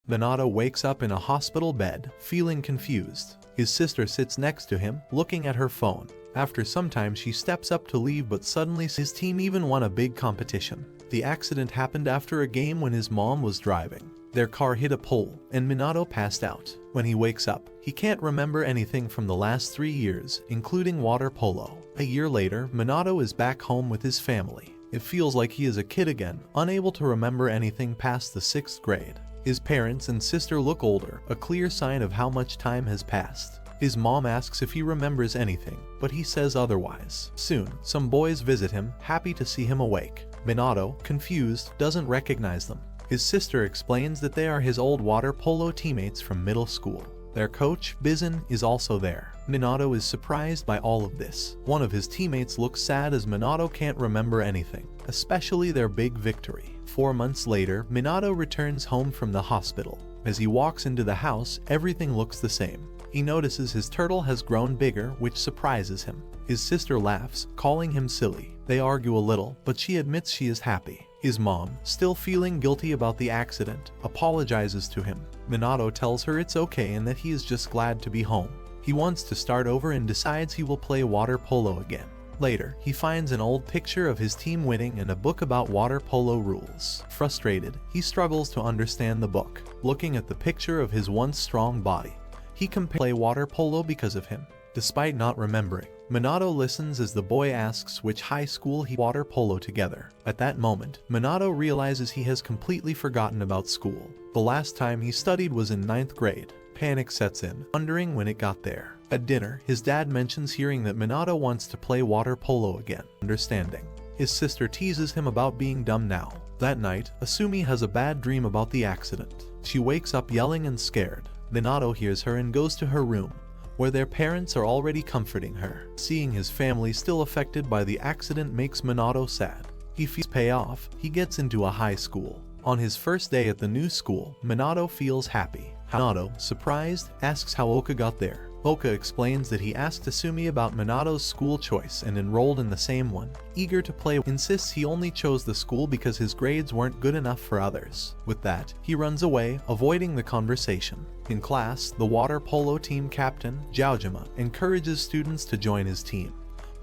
Minato wakes up in a hospital bed, feeling confused. His sister sits next to him, looking at her phone. After some time she steps up to leave, but suddenly his team even won a big competition. The accident happened after a game when his mom was driving. Their car hit a pole, and Minato passed out. When he wakes up, he can't remember anything from the last 3 years, including water polo. A year later, Minato is back home with his family. It feels like he is a kid again, unable to remember anything past the 6th grade. His parents and sister look older, a clear sign of how much time has passed. His mom asks if he remembers anything, but he says otherwise. Soon, some boys visit him, happy to see him awake. Minato, confused, doesn't recognize them. His sister explains that they are his old water polo teammates from middle school. Their coach, Bizun, is also there. Minato is surprised by all of this. One of his teammates looks sad as Minato can't remember anything, especially their big victory. 4 months later, Minato returns home from the hospital. As he walks into the house, everything looks the same. He notices his turtle has grown bigger, which surprises him. His sister laughs, calling him silly. They argue a little, but she admits she is happy. His mom, still feeling guilty about the accident, apologizes to him. Minato tells her it's okay and that he is just glad to be home. He wants to start over and decides he will play water polo again. Later, he finds an old picture of his team winning and a book about water polo rules. Frustrated, he struggles to understand the book. Looking at the picture of his once strong body, he can play water polo because of him. Despite not remembering, Minato listens as the boy asks which high school he water polo together. At that moment, Minato realizes he has completely forgotten about school. The last time he studied was in 9th grade. Panic sets in, wondering when it got there. At dinner, his dad mentions hearing that Minato wants to play water polo again. Understanding. His sister teases him about being dumb now. That night, Asumi has a bad dream about the accident. She wakes up yelling and scared. Minato hears her and goes to her room, where their parents are already comforting her. Seeing his family still affected by the accident makes Minato sad. He feels payoff. He gets into a high school. On his first day at the new school, Minato feels happy. Minato, surprised, asks how Oka got there. Oka explains that he asked Asumi about Minato's school choice and enrolled in the same one. Eager to play, insists he only chose the school because his grades weren't good enough for others. With that, he runs away, avoiding the conversation. In class, the water polo team captain, Jaojima, encourages students to join his team.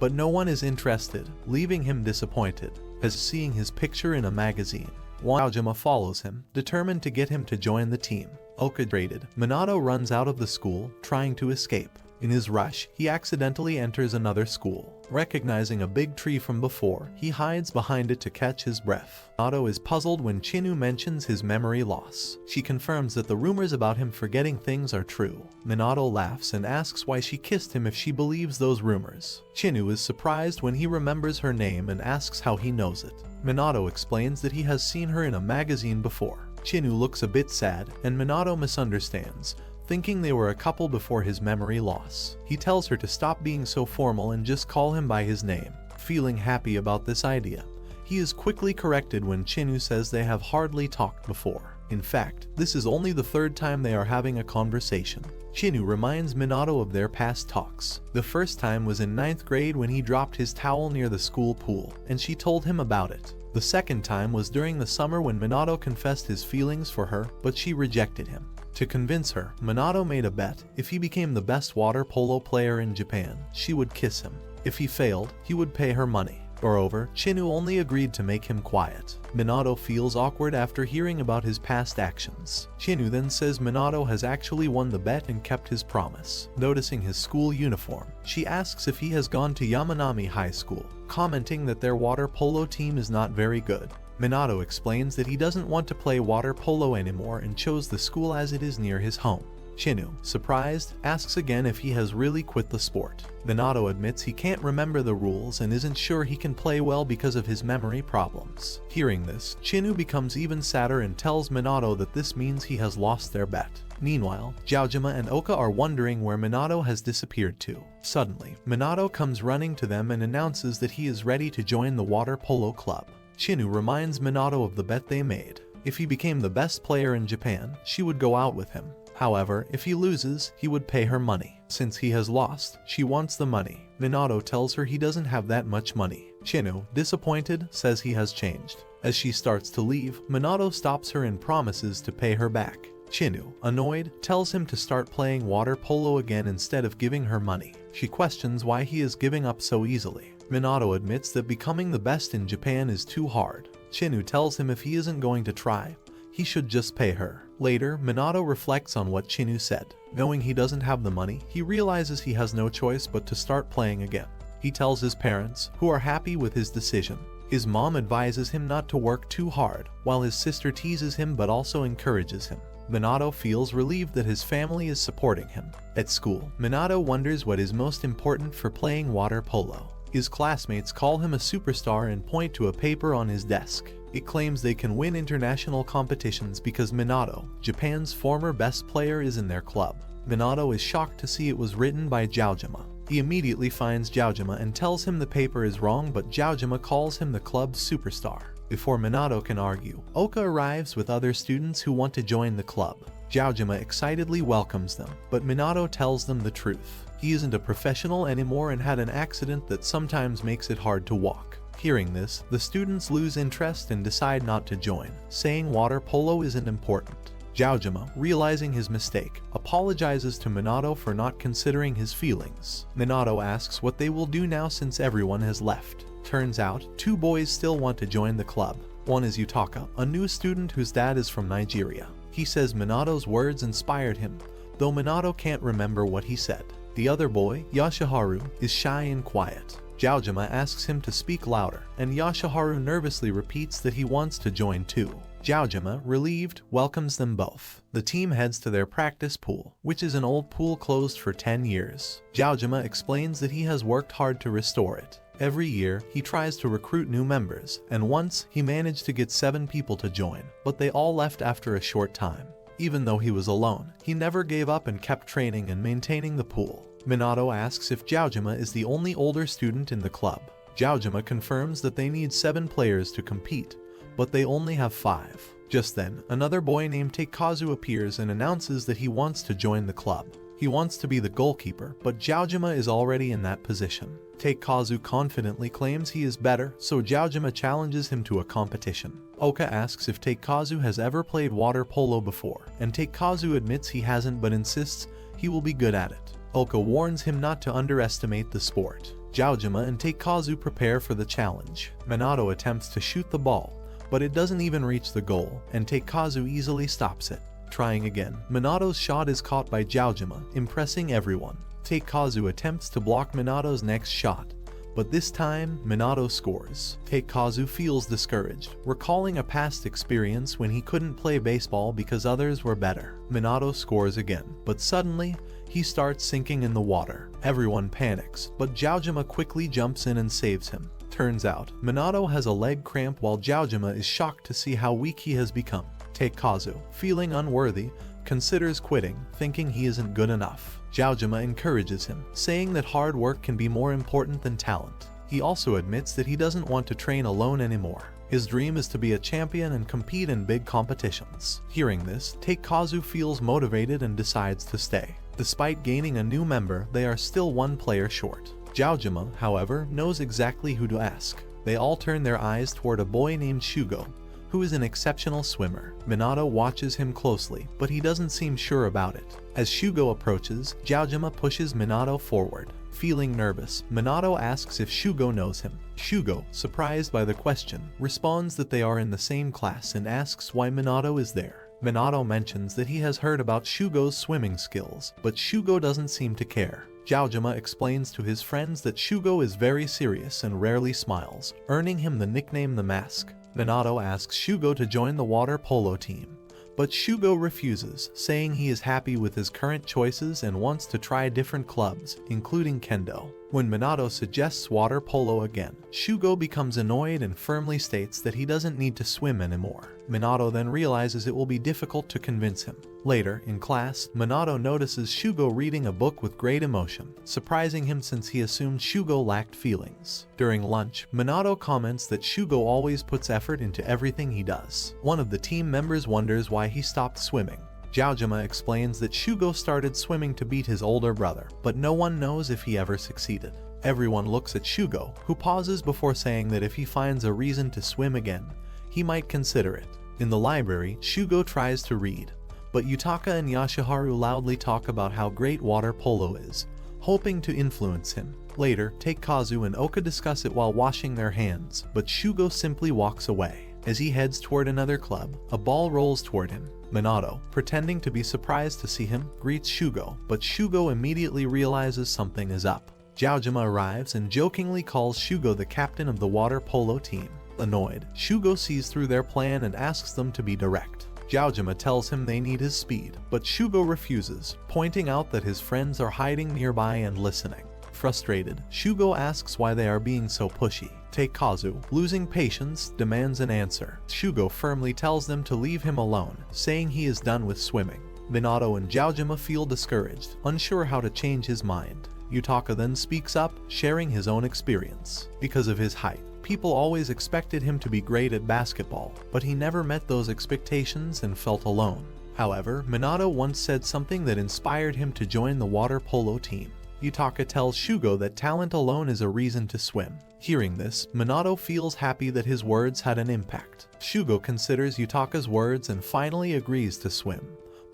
But no one is interested, leaving him disappointed. As seeing his picture in a magazine, Jaojima follows him, determined to get him to join the team. Okadrated, Minato runs out of the school, trying to escape. In his rush, he accidentally enters another school. Recognizing a big tree from before, he hides behind it to catch his breath. Minato is puzzled when Chinu mentions his memory loss. She confirms that the rumors about him forgetting things are true. Minato laughs and asks why she kissed him if she believes those rumors. Chinu is surprised when he remembers her name and asks how he knows it. Minato explains that he has seen her in a magazine before. Chinu looks a bit sad, and Minato misunderstands, thinking they were a couple before his memory loss. He tells her to stop being so formal and just call him by his name. Feeling happy about this idea, he is quickly corrected when Chinu says they have hardly talked before. In fact, this is only the 3rd time they are having a conversation. Chinu reminds Minato of their past talks. The first time was in 9th grade when he dropped his towel near the school pool, and she told him about it. The second time was during the summer when Minato confessed his feelings for her, but she rejected him. To convince her, Minato made a bet. If he became the best water polo player in Japan, she would kiss him. If he failed, he would pay her money. Moreover, Chinu only agreed to make him quiet. Minato feels awkward after hearing about his past actions. Chinu then says Minato has actually won the bet and kept his promise. Noticing his school uniform, she asks if he has gone to Yamanami High School, commenting that their water polo team is not very good. Minato explains that he doesn't want to play water polo anymore and chose the school as it is near his home. Chinu, surprised, asks again if he has really quit the sport. Minato admits he can't remember the rules and isn't sure he can play well because of his memory problems. Hearing this, Chinu becomes even sadder and tells Minato that this means he has lost their bet. Meanwhile, Jaojima and Oka are wondering where Minato has disappeared to. Suddenly, Minato comes running to them and announces that he is ready to join the water polo club. Chinu reminds Minato of the bet they made. If he became the best player in Japan, she would go out with him. However, if he loses, he would pay her money. Since he has lost, she wants the money. Minato tells her he doesn't have that much money. Chinu, disappointed, says he has changed. As she starts to leave, Minato stops her and promises to pay her back. Chinu, annoyed, tells him to start playing water polo again instead of giving her money. She questions why he is giving up so easily. Minato admits that becoming the best in Japan is too hard. Chinu tells him if he isn't going to try, he should just pay her. Later, Minato reflects on what Chinu said. Knowing he doesn't have the money, he realizes he has no choice but to start playing again. He tells his parents, who are happy with his decision. His mom advises him not to work too hard, while his sister teases him but also encourages him. Minato feels relieved that his family is supporting him. At school, Minato wonders what is most important for playing water polo. His classmates call him a superstar and point to a paper on his desk. It claims they can win international competitions because Minato, Japan's former best player, is in their club. Minato is shocked to see it was written by Jaojima. He immediately finds Jaojima and tells him the paper is wrong, but Jaojima calls him the club's superstar. Before Minato can argue, Oka arrives with other students who want to join the club. Jaojima excitedly welcomes them, but Minato tells them the truth. He isn't a professional anymore and had an accident that sometimes makes it hard to walk. Hearing this, the students lose interest and decide not to join, saying water polo isn't important. Jaojima, realizing his mistake, apologizes to Minato for not considering his feelings. Minato asks what they will do now since everyone has left. Turns out, two boys still want to join the club. One is Yutaka, a new student whose dad is from Nigeria. He says Minato's words inspired him, though Minato can't remember what he said. The other boy, Yashiharu, is shy and quiet. Jaojima asks him to speak louder, and Yashiharu nervously repeats that he wants to join too. Jaojima, relieved, welcomes them both. The team heads to their practice pool, which is an old pool closed for 10 years. Jaojima explains that he has worked hard to restore it. Every year, he tries to recruit new members, and once he managed to get 7 people to join, but they all left after a short time. Even though he was alone, he never gave up and kept training and maintaining the pool. Minato asks if Jaojima is the only older student in the club. Jaojima confirms that they need 7 players to compete, but they only have 5. Just then, another boy named Teikazu appears and announces that he wants to join the club. He wants to be the goalkeeper, but Jaojima is already in that position. Teikazu confidently claims he is better, so Jaojima challenges him to a competition. Oka asks if Teikazu has ever played water polo before, and Teikazu admits he hasn't but insists he will be good at it. Oka warns him not to underestimate the sport. Jaojima and Teikazu prepare for the challenge. Minato attempts to shoot the ball, but it doesn't even reach the goal, and Teikazu easily stops it. Trying again, Minato's shot is caught by Jaojima, impressing everyone. Teikazu attempts to block Minato's next shot, but this time, Minato scores. Teikazu feels discouraged, recalling a past experience when he couldn't play baseball because others were better. Minato scores again, but suddenly, he starts sinking in the water. Everyone panics, but Jaojima quickly jumps in and saves him. Turns out, Minato has a leg cramp while Jaojima is shocked to see how weak he has become. Teikazu, feeling unworthy, considers quitting, thinking he isn't good enough. Jaojima encourages him, saying that hard work can be more important than talent. He also admits that he doesn't want to train alone anymore. His dream is to be a champion and compete in big competitions. Hearing this, Teikazu feels motivated and decides to stay. Despite gaining a new member, they are still 1 player short. Jaojima, however, knows exactly who to ask. They all turn their eyes toward a boy named Shugo, who is an exceptional swimmer. Minato watches him closely, but he doesn't seem sure about it. As Shugo approaches, Jaojima pushes Minato forward. Feeling nervous, Minato asks if Shugo knows him. Shugo, surprised by the question, responds that they are in the same class and asks why Minato is there. Minato mentions that he has heard about Shugo's swimming skills, but Shugo doesn't seem to care. Jaojima explains to his friends that Shugo is very serious and rarely smiles, earning him the nickname the Mask. Minato asks Shugo to join the water polo team, but Shugo refuses, saying he is happy with his current choices and wants to try different clubs, including kendo. When Minato suggests water polo again, Shugo becomes annoyed and firmly states that he doesn't need to swim anymore. Minato then realizes it will be difficult to convince him. Later, in class, Minato notices Shugo reading a book with great emotion, surprising him since he assumed Shugo lacked feelings. During lunch, Minato comments that Shugo always puts effort into everything he does. One of the team members wonders why he stopped swimming. Jaojima explains that Shugo started swimming to beat his older brother, but no one knows if he ever succeeded. Everyone looks at Shugo, who pauses before saying that if he finds a reason to swim again, he might consider it. In the library, Shugo tries to read, but Yutaka and Yashiharu loudly talk about how great water polo is, hoping to influence him. Later, Kazu and Oka discuss it while washing their hands, but Shugo simply walks away. As he heads toward another club, a ball rolls toward him. Minato, pretending to be surprised to see him, greets Shugo, but Shugo immediately realizes something is up. Jiaojima arrives and jokingly calls Shugo the captain of the water polo team. Annoyed, Shugo sees through their plan and asks them to be direct. Jiaojima tells him they need his speed, but Shugo refuses, pointing out that his friends are hiding nearby and listening. Frustrated, Shugo asks why they are being so pushy. Kazu, losing patience, demands an answer. Shugo firmly tells them to leave him alone, saying he is done with swimming. Minato and Jiaojima feel discouraged, unsure how to change his mind. Yutaka then speaks up, sharing his own experience. Because of his height, people always expected him to be great at basketball, but he never met those expectations and felt alone. However, Minato once said something that inspired him to join the water polo team. Yutaka tells Shugo that talent alone is a reason to swim. Hearing this, Minato feels happy that his words had an impact. Shugo considers Yutaka's words and finally agrees to swim,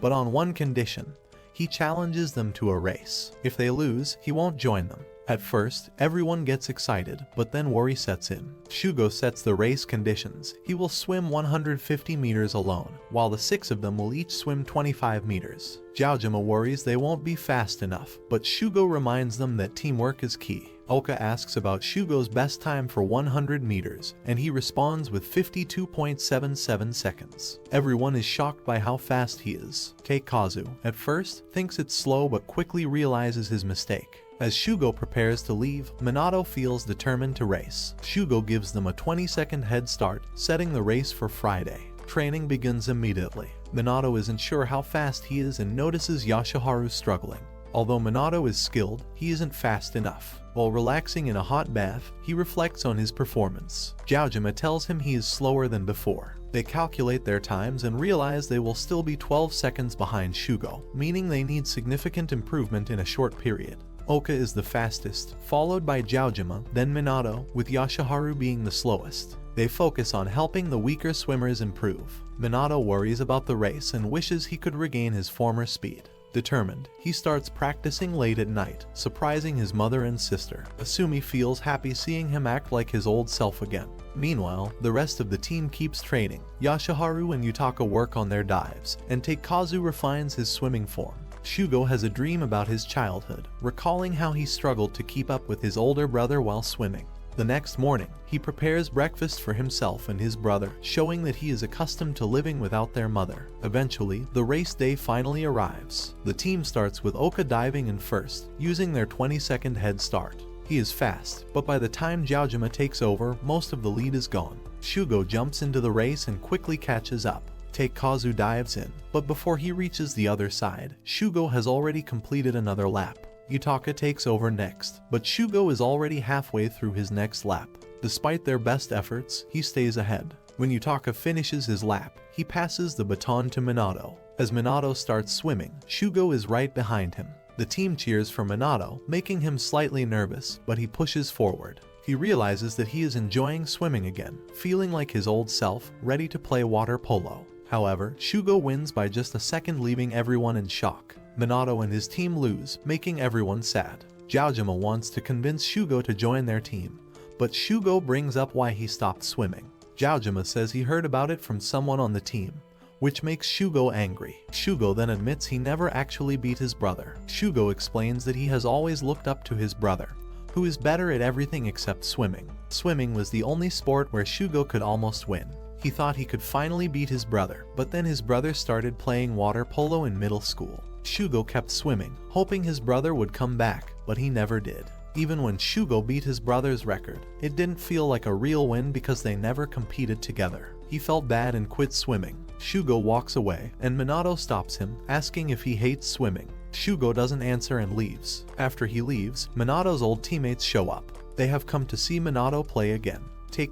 but on one condition. He challenges them to a race. If they lose, he won't join them. At first, everyone gets excited, but then worry sets in. Shugo sets the race conditions. He will swim 150 meters alone, while the 6 of them will each swim 25 meters. Jiaojima worries they won't be fast enough, but Shugo reminds them that teamwork is key. Oka asks about Shugo's best time for 100 meters, and he responds with 52.77 seconds. Everyone is shocked by how fast he is. Kazu, at first, thinks it's slow but quickly realizes his mistake. As Shugo prepares to leave, Minato feels determined to race. Shugo gives them a 20-second head start, setting the race for Friday. Training begins immediately. Minato isn't sure how fast he is and notices Yashiharu struggling. Although Minato is skilled, he isn't fast enough. While relaxing in a hot bath, he reflects on his performance. Jiaojima tells him he is slower than before. They calculate their times and realize they will still be 12 seconds behind Shugo, meaning they need significant improvement in a short period. Oka is the fastest, followed by Jiaojima, then Minato, with Yashiharu being the slowest. They focus on helping the weaker swimmers improve. Minato worries about the race and wishes he could regain his former speed. Determined, he starts practicing late at night, surprising his mother and sister. Asumi feels happy seeing him act like his old self again. Meanwhile, the rest of the team keeps training. Yashiharu and Yutaka work on their dives, and Kazu refines his swimming form. Shugo has a dream about his childhood, recalling how he struggled to keep up with his older brother while swimming. The next morning, he prepares breakfast for himself and his brother, showing that he is accustomed to living without their mother. Eventually, the race day finally arrives. The team starts with Oka diving in first, using their 20-second head start. He is fast, but by the time Jiaojima takes over, most of the lead is gone. Shugo jumps into the race and quickly catches up. Kazu dives in, but before he reaches the other side, Shugo has already completed another lap. Yutaka takes over next, but Shugo is already halfway through his next lap. Despite their best efforts, he stays ahead. When Yutaka finishes his lap, he passes the baton to Minato. As Minato starts swimming, Shugo is right behind him. The team cheers for Minato, making him slightly nervous, but he pushes forward. He realizes that he is enjoying swimming again, feeling like his old self, ready to play water polo. However, Shugo wins by just a second, leaving everyone in shock. Minato and his team lose, making everyone sad. Jiaojima wants to convince Shugo to join their team, but Shugo brings up why he stopped swimming. Jiaojima says he heard about it from someone on the team, which makes Shugo angry. Shugo then admits he never actually beat his brother. Shugo explains that he has always looked up to his brother, who is better at everything except swimming. Swimming was the only sport where Shugo could almost win. He thought he could finally beat his brother, but then his brother started playing water polo in middle school. Shugo kept swimming, hoping his brother would come back, but he never did. Even when Shugo beat his brother's record, it didn't feel like a real win because they never competed together. He felt bad and quit swimming. Shugo walks away, and Minato stops him, asking if he hates swimming. Shugo doesn't answer and leaves. After he leaves, Minato's old teammates show up. They have come to see Minato play again.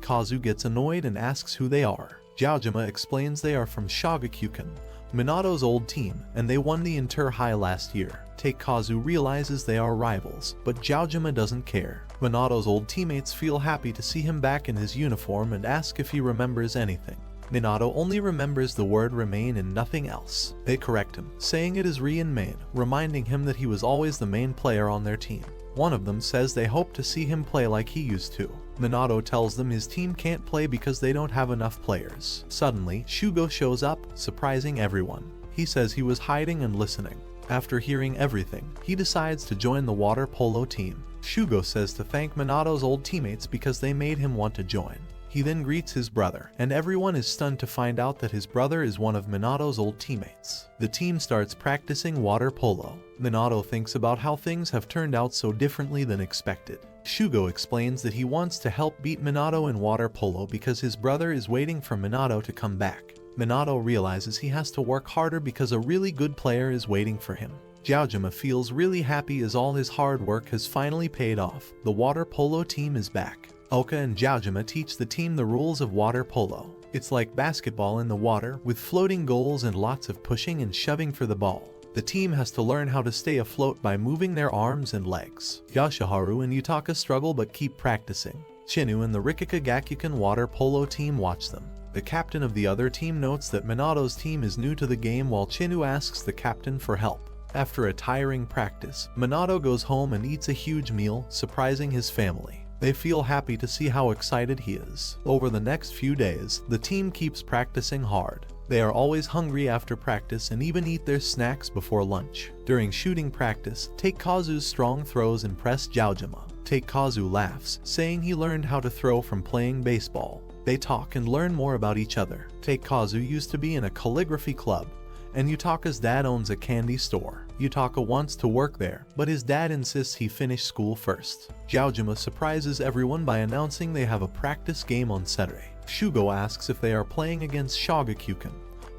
Kazu gets annoyed and asks who they are. Jiaojima explains they are from Shagakukan, Minato's old team, and they won the Inter-High last year. Kazu realizes they are rivals, but Jiaojima doesn't care. Minato's old teammates feel happy to see him back in his uniform and ask if he remembers anything. Minato only remembers the word remain and nothing else. They correct him, saying it is re-in-main, reminding him that he was always the main player on their team. One of them says they hope to see him play like he used to. Minato tells them his team can't play because they don't have enough players. Suddenly, Shugo shows up, surprising everyone. He says he was hiding and listening. After hearing everything, he decides to join the water polo team. Shugo says to thank Minato's old teammates because they made him want to join. He then greets his brother, and everyone is stunned to find out that his brother is one of Minato's old teammates. The team starts practicing water polo. Minato thinks about how things have turned out so differently than expected. Shugo explains that he wants to help beat Minato in water polo because his brother is waiting for Minato to come back. Minato realizes he has to work harder because a really good player is waiting for him. Jiaojima feels really happy as all his hard work has finally paid off. The water polo team is back. Oka and Jiaojima teach the team the rules of water polo. It's like basketball in the water, with floating goals and lots of pushing and shoving for the ball. The team has to learn how to stay afloat by moving their arms and legs. Yashiharu and Yutaka struggle but keep practicing. Chinu and the Rikika Gakukan water polo team watch them. The captain of the other team notes that Minato's team is new to the game while Chinu asks the captain for help. After a tiring practice, Minato goes home and eats a huge meal, surprising his family. They feel happy to see how excited he is. Over the next few days, the team keeps practicing hard. They are always hungry after practice and even eat their snacks before lunch. During shooting practice, Takekazu's strong throws impress Jiaojima. Takekazu laughs, saying he learned how to throw from playing baseball. They talk and learn more about each other. Takekazu used to be in a calligraphy club, and Yutaka's dad owns a candy store. Yutaka wants to work there, but his dad insists he finish school first. Jiaojima surprises everyone by announcing they have a practice game on Saturday. Shugo asks if they are playing against Shagakukan,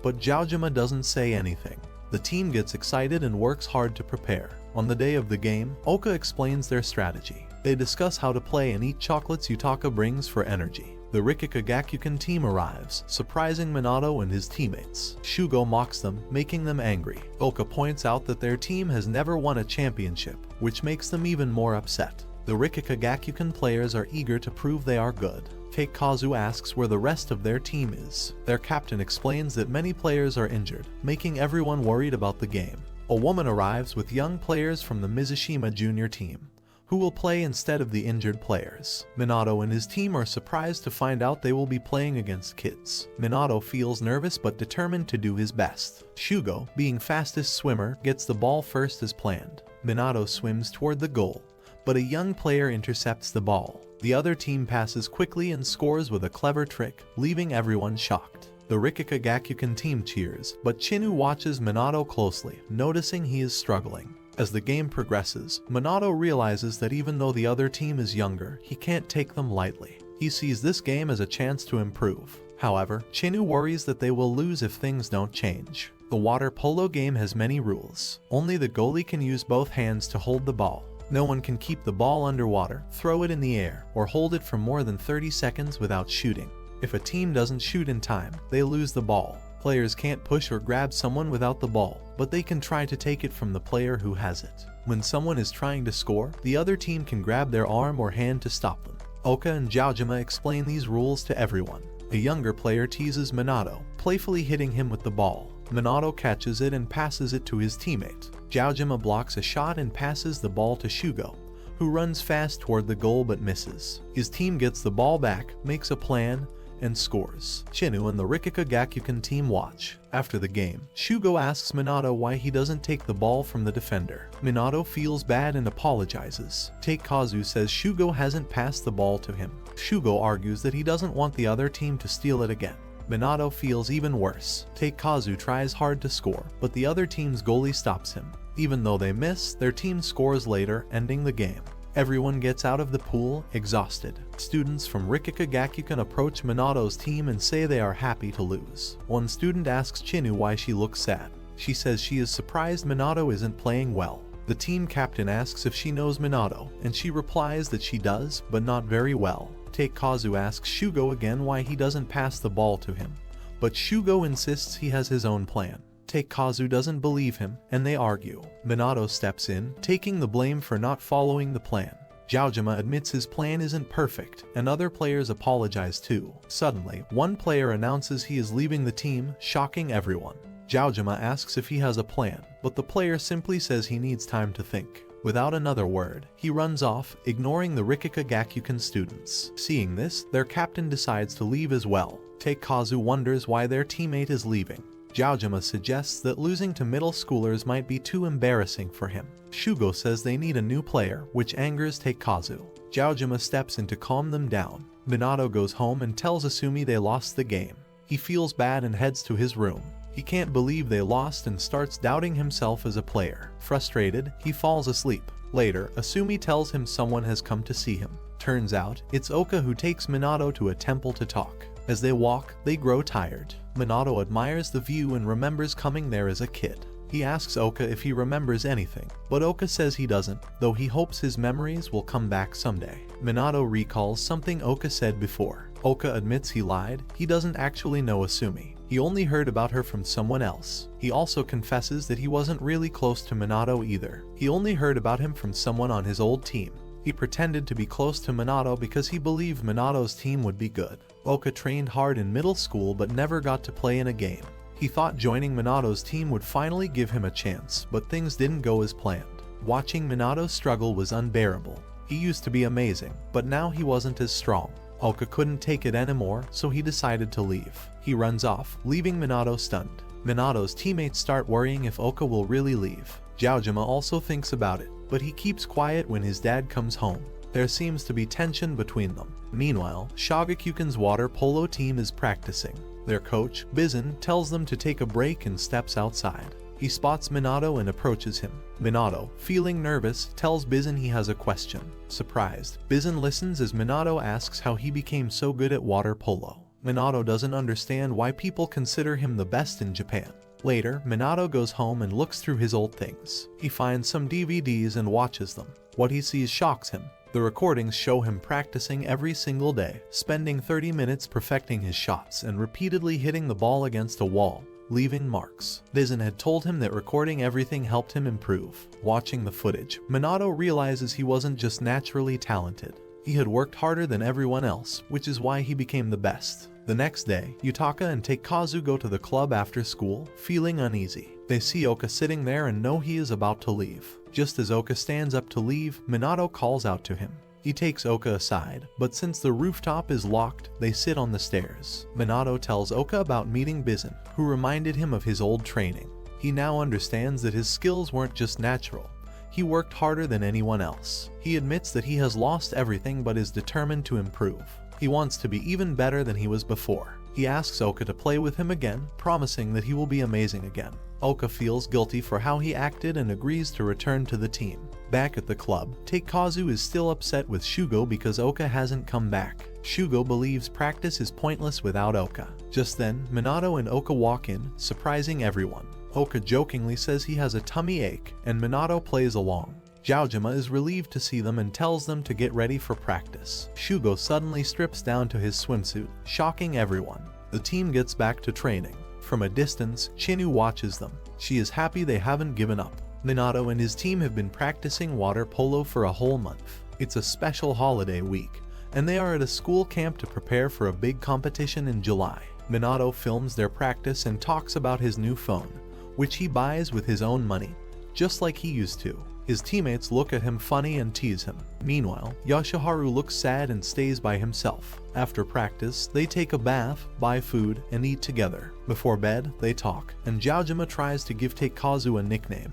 but Jiaojima doesn't say anything. The team gets excited and works hard to prepare. On the day of the game, Oka explains their strategy. They discuss how to play and eat chocolates Yutaka brings for energy. The Rikika Gakukan team arrives, surprising Minato and his teammates. Shugo mocks them, making them angry. Oka points out that their team has never won a championship, which makes them even more upset. The Rikika Gakukan players are eager to prove they are good. Takekazu asks where the rest of their team is. Their captain explains that many players are injured, making everyone worried about the game. A woman arrives with young players from the Mizushima junior team, who will play instead of the injured players. Minato and his team are surprised to find out they will be playing against kids. Minato feels nervous but determined to do his best. Shugo, being fastest swimmer, gets the ball first as planned. Minato swims toward the goal, but a young player intercepts the ball. The other team passes quickly and scores with a clever trick, leaving everyone shocked. The Rikika Gakukan team cheers, but Chinu watches Minato closely, noticing he is struggling. As the game progresses, Minato realizes that even though the other team is younger, he can't take them lightly. He sees this game as a chance to improve. However, Chinu worries that they will lose if things don't change. The water polo game has many rules. Only the goalie can use both hands to hold the ball. No one can keep the ball underwater, throw it in the air, or hold it for more than 30 seconds without shooting. If a team doesn't shoot in time, they lose the ball. Players can't push or grab someone without the ball, but they can try to take it from the player who has it. When someone is trying to score, the other team can grab their arm or hand to stop them. Oka and Jiaojima explain these rules to everyone. A younger player teases Minato, playfully hitting him with the ball. Minato catches it and passes it to his teammate. Jiaojima blocks a shot and passes the ball to Shugo, who runs fast toward the goal but misses. His team gets the ball back, makes a plan, and scores. Chinu and the Rikika Gakukan team watch. After the game, Shugo asks Minato why he doesn't take the ball from the defender. Minato feels bad and apologizes. Takekazu says Shugo hasn't passed the ball to him. Shugo argues that he doesn't want the other team to steal it again. Minato feels even worse. Takekazu tries hard to score, but the other team's goalie stops him. Even though they miss, their team scores later, ending the game. Everyone gets out of the pool, exhausted. Students from Rikika Gakukan approach Minato's team and say they are happy to lose. One student asks Chinu why she looks sad. She says she is surprised Minato isn't playing well. The team captain asks if she knows Minato, and she replies that she does, but not very well. Takekazu asks Shugo again why he doesn't pass the ball to him, but Shugo insists he has his own plan. Takekazu doesn't believe him, and they argue. Minato steps in, taking the blame for not following the plan. Jiaojima admits his plan isn't perfect, and other players apologize too. Suddenly, one player announces he is leaving the team, shocking everyone. Jiaojima asks if he has a plan, but the player simply says he needs time to think. Without another word, he runs off, ignoring the Rikika Gakukan students. Seeing this, their captain decides to leave as well. Taikazu wonders why their teammate is leaving. Jiaojima suggests that losing to middle schoolers might be too embarrassing for him. Shugo says they need a new player, which angers Taikazu. Jiaojima steps in to calm them down. Minato goes home and tells Asumi they lost the game. He feels bad and heads to his room. He can't believe they lost and starts doubting himself as a player. Frustrated, he falls asleep. Later, Asumi tells him someone has come to see him. Turns out, it's Oka who takes Minato to a temple to talk. As they walk, they grow tired. Minato admires the view and remembers coming there as a kid. He asks Oka if he remembers anything, but Oka says he doesn't, though he hopes his memories will come back someday. Minato recalls something Oka said before. Oka admits he lied. He doesn't actually know Asumi. He only heard about her from someone else. He also confesses that he wasn't really close to Minato either. He only heard about him from someone on his old team. He pretended to be close to Minato because he believed Minato's team would be good. Oka trained hard in middle school but never got to play in a game. He thought joining Minato's team would finally give him a chance, but things didn't go as planned. Watching Minato struggle was unbearable. He used to be amazing, but now he wasn't as strong. Oka couldn't take it anymore, so he decided to leave. He runs off, leaving Minato stunned. Minato's teammates start worrying if Oka will really leave. Jiaojima also thinks about it, but he keeps quiet when his dad comes home. There seems to be tension between them. Meanwhile, Shagakukan's water polo team is practicing. Their coach, Bizun, tells them to take a break and steps outside. He spots Minato and approaches him. Minato, feeling nervous, tells Bizun he has a question. Surprised, Bizun listens as Minato asks how he became so good at water polo. Minato doesn't understand why people consider him the best in Japan. Later, Minato goes home and looks through his old things. He finds some DVDs and watches them. What he sees shocks him. The recordings show him practicing every single day, spending 30 minutes perfecting his shots and repeatedly hitting the ball against a wall, leaving marks. Bizun had told him that recording everything helped him improve. Watching the footage, Minato realizes he wasn't just naturally talented. He had worked harder than everyone else, which is why he became the best. The next day, Yutaka and Taikazu go to the club after school, feeling uneasy. They see Oka sitting there and know he is about to leave. Just as Oka stands up to leave, Minato calls out to him. He takes Oka aside, but since the rooftop is locked, they sit on the stairs. Minato tells Oka about meeting Bizun, who reminded him of his old training. He now understands that his skills weren't just natural. He worked harder than anyone else. He admits that he has lost everything but is determined to improve. He wants to be even better than he was before. He asks Oka to play with him again, promising that he will be amazing again. Oka feels guilty for how he acted and agrees to return to the team. Back at the club, Taikazu is still upset with Shugo because Oka hasn't come back. Shugo believes practice is pointless without Oka. Just then, Minato and Oka walk in, surprising everyone. Oka jokingly says he has a tummy ache, and Minato plays along. Jiaojima is relieved to see them and tells them to get ready for practice. Shugo suddenly strips down to his swimsuit, shocking everyone. The team gets back to training. From a distance, Chinu watches them. She is happy they haven't given up. Minato and his team have been practicing water polo for a whole month. It's a special holiday week, and they are at a school camp to prepare for a big competition in July. Minato films their practice and talks about his new phone, which he buys with his own money, just like he used to. His teammates look at him funny and tease him. Meanwhile, Yoshiharu looks sad and stays by himself. After practice, they take a bath, buy food, and eat together. Before bed, they talk, and Jiaojima tries to give Taikazu a nickname,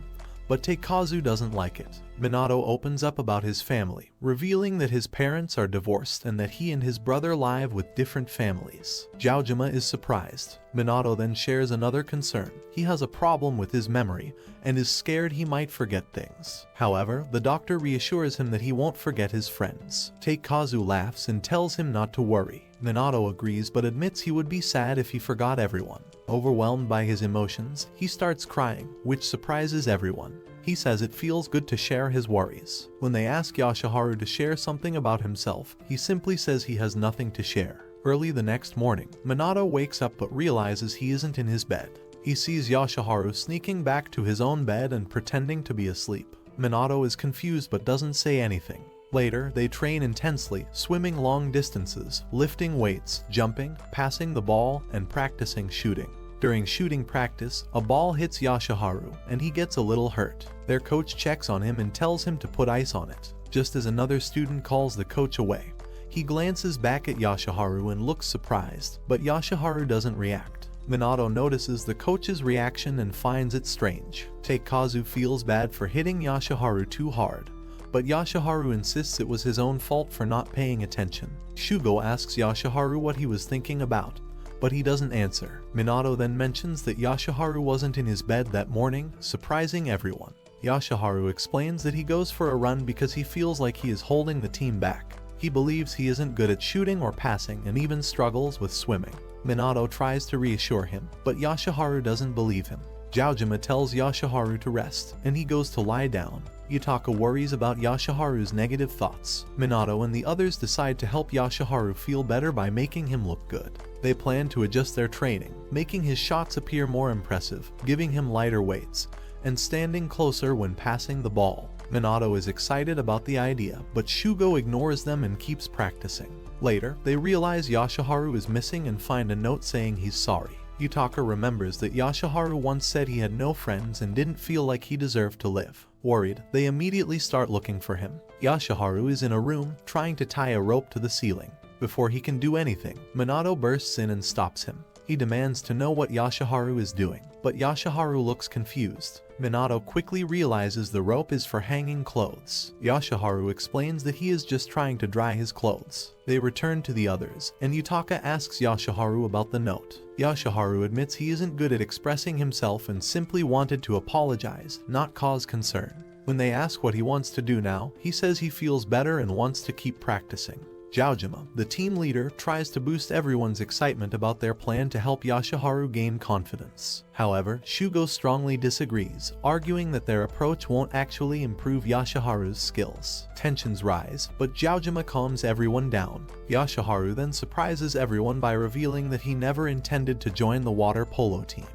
but Taikazu doesn't like it. Minato opens up about his family, revealing that his parents are divorced and that he and his brother live with different families. Jiaojima is surprised. Minato then shares another concern. He has a problem with his memory and is scared he might forget things. However, the doctor reassures him that he won't forget his friends. Taikazu laughs and tells him not to worry. Minato agrees but admits he would be sad if he forgot everyone. Overwhelmed by his emotions, he starts crying, which surprises everyone. He says it feels good to share his worries. When they ask Yoshiharu to share something about himself, he simply says he has nothing to share. Early the next morning, Minato wakes up but realizes he isn't in his bed. He sees Yoshiharu sneaking back to his own bed and pretending to be asleep. Minato is confused but doesn't say anything. Later, they train intensely, swimming long distances, lifting weights, jumping, passing the ball, and practicing shooting. During shooting practice, a ball hits Yashaharu, and he gets a little hurt. Their coach checks on him and tells him to put ice on it. Just as another student calls the coach away, he glances back at Yashaharu and looks surprised, but Yashaharu doesn't react. Minato notices the coach's reaction and finds it strange. Taikazu feels bad for hitting Yashaharu too hard, but Yashaharu insists it was his own fault for not paying attention. Shugo asks Yashaharu what he was thinking about, but he doesn't answer. Minato then mentions that Yashaharu wasn't in his bed that morning, surprising everyone. Yashaharu explains that he goes for a run because he feels like he is holding the team back. He believes he isn't good at shooting or passing and even struggles with swimming. Minato tries to reassure him, but Yashaharu doesn't believe him. Jaojima tells Yashaharu to rest, and he goes to lie down. Yutaka worries about Yashaharu's negative thoughts. Minato and the others decide to help Yashaharu feel better by making him look good. They plan to adjust their training, making his shots appear more impressive, giving him lighter weights, and standing closer when passing the ball. Minato is excited about the idea, but Shugo ignores them and keeps practicing. Later, they realize Yashaharu is missing and find a note saying he's sorry. Yutaka remembers that Yashaharu once said he had no friends and didn't feel like he deserved to live. Worried, they immediately start looking for him. Yashaharu is in a room, trying to tie a rope to the ceiling. Before he can do anything, Minato bursts in and stops him. He demands to know what Yashaharu is doing, but Yashaharu looks confused. Minato quickly realizes the rope is for hanging clothes. Yashaharu explains that he is just trying to dry his clothes. They return to the others, and Yutaka asks Yashaharu about the note. Yashaharu admits he isn't good at expressing himself and simply wanted to apologize, not cause concern. When they ask what he wants to do now, he says he feels better and wants to keep practicing. Jaojima, the team leader, tries to boost everyone's excitement about their plan to help Yashaharu gain confidence. However, Shugo strongly disagrees, arguing that their approach won't actually improve Yashaharu's skills. Tensions rise, but Jaojima calms everyone down. Yashaharu then surprises everyone by revealing that he never intended to join the water polo team.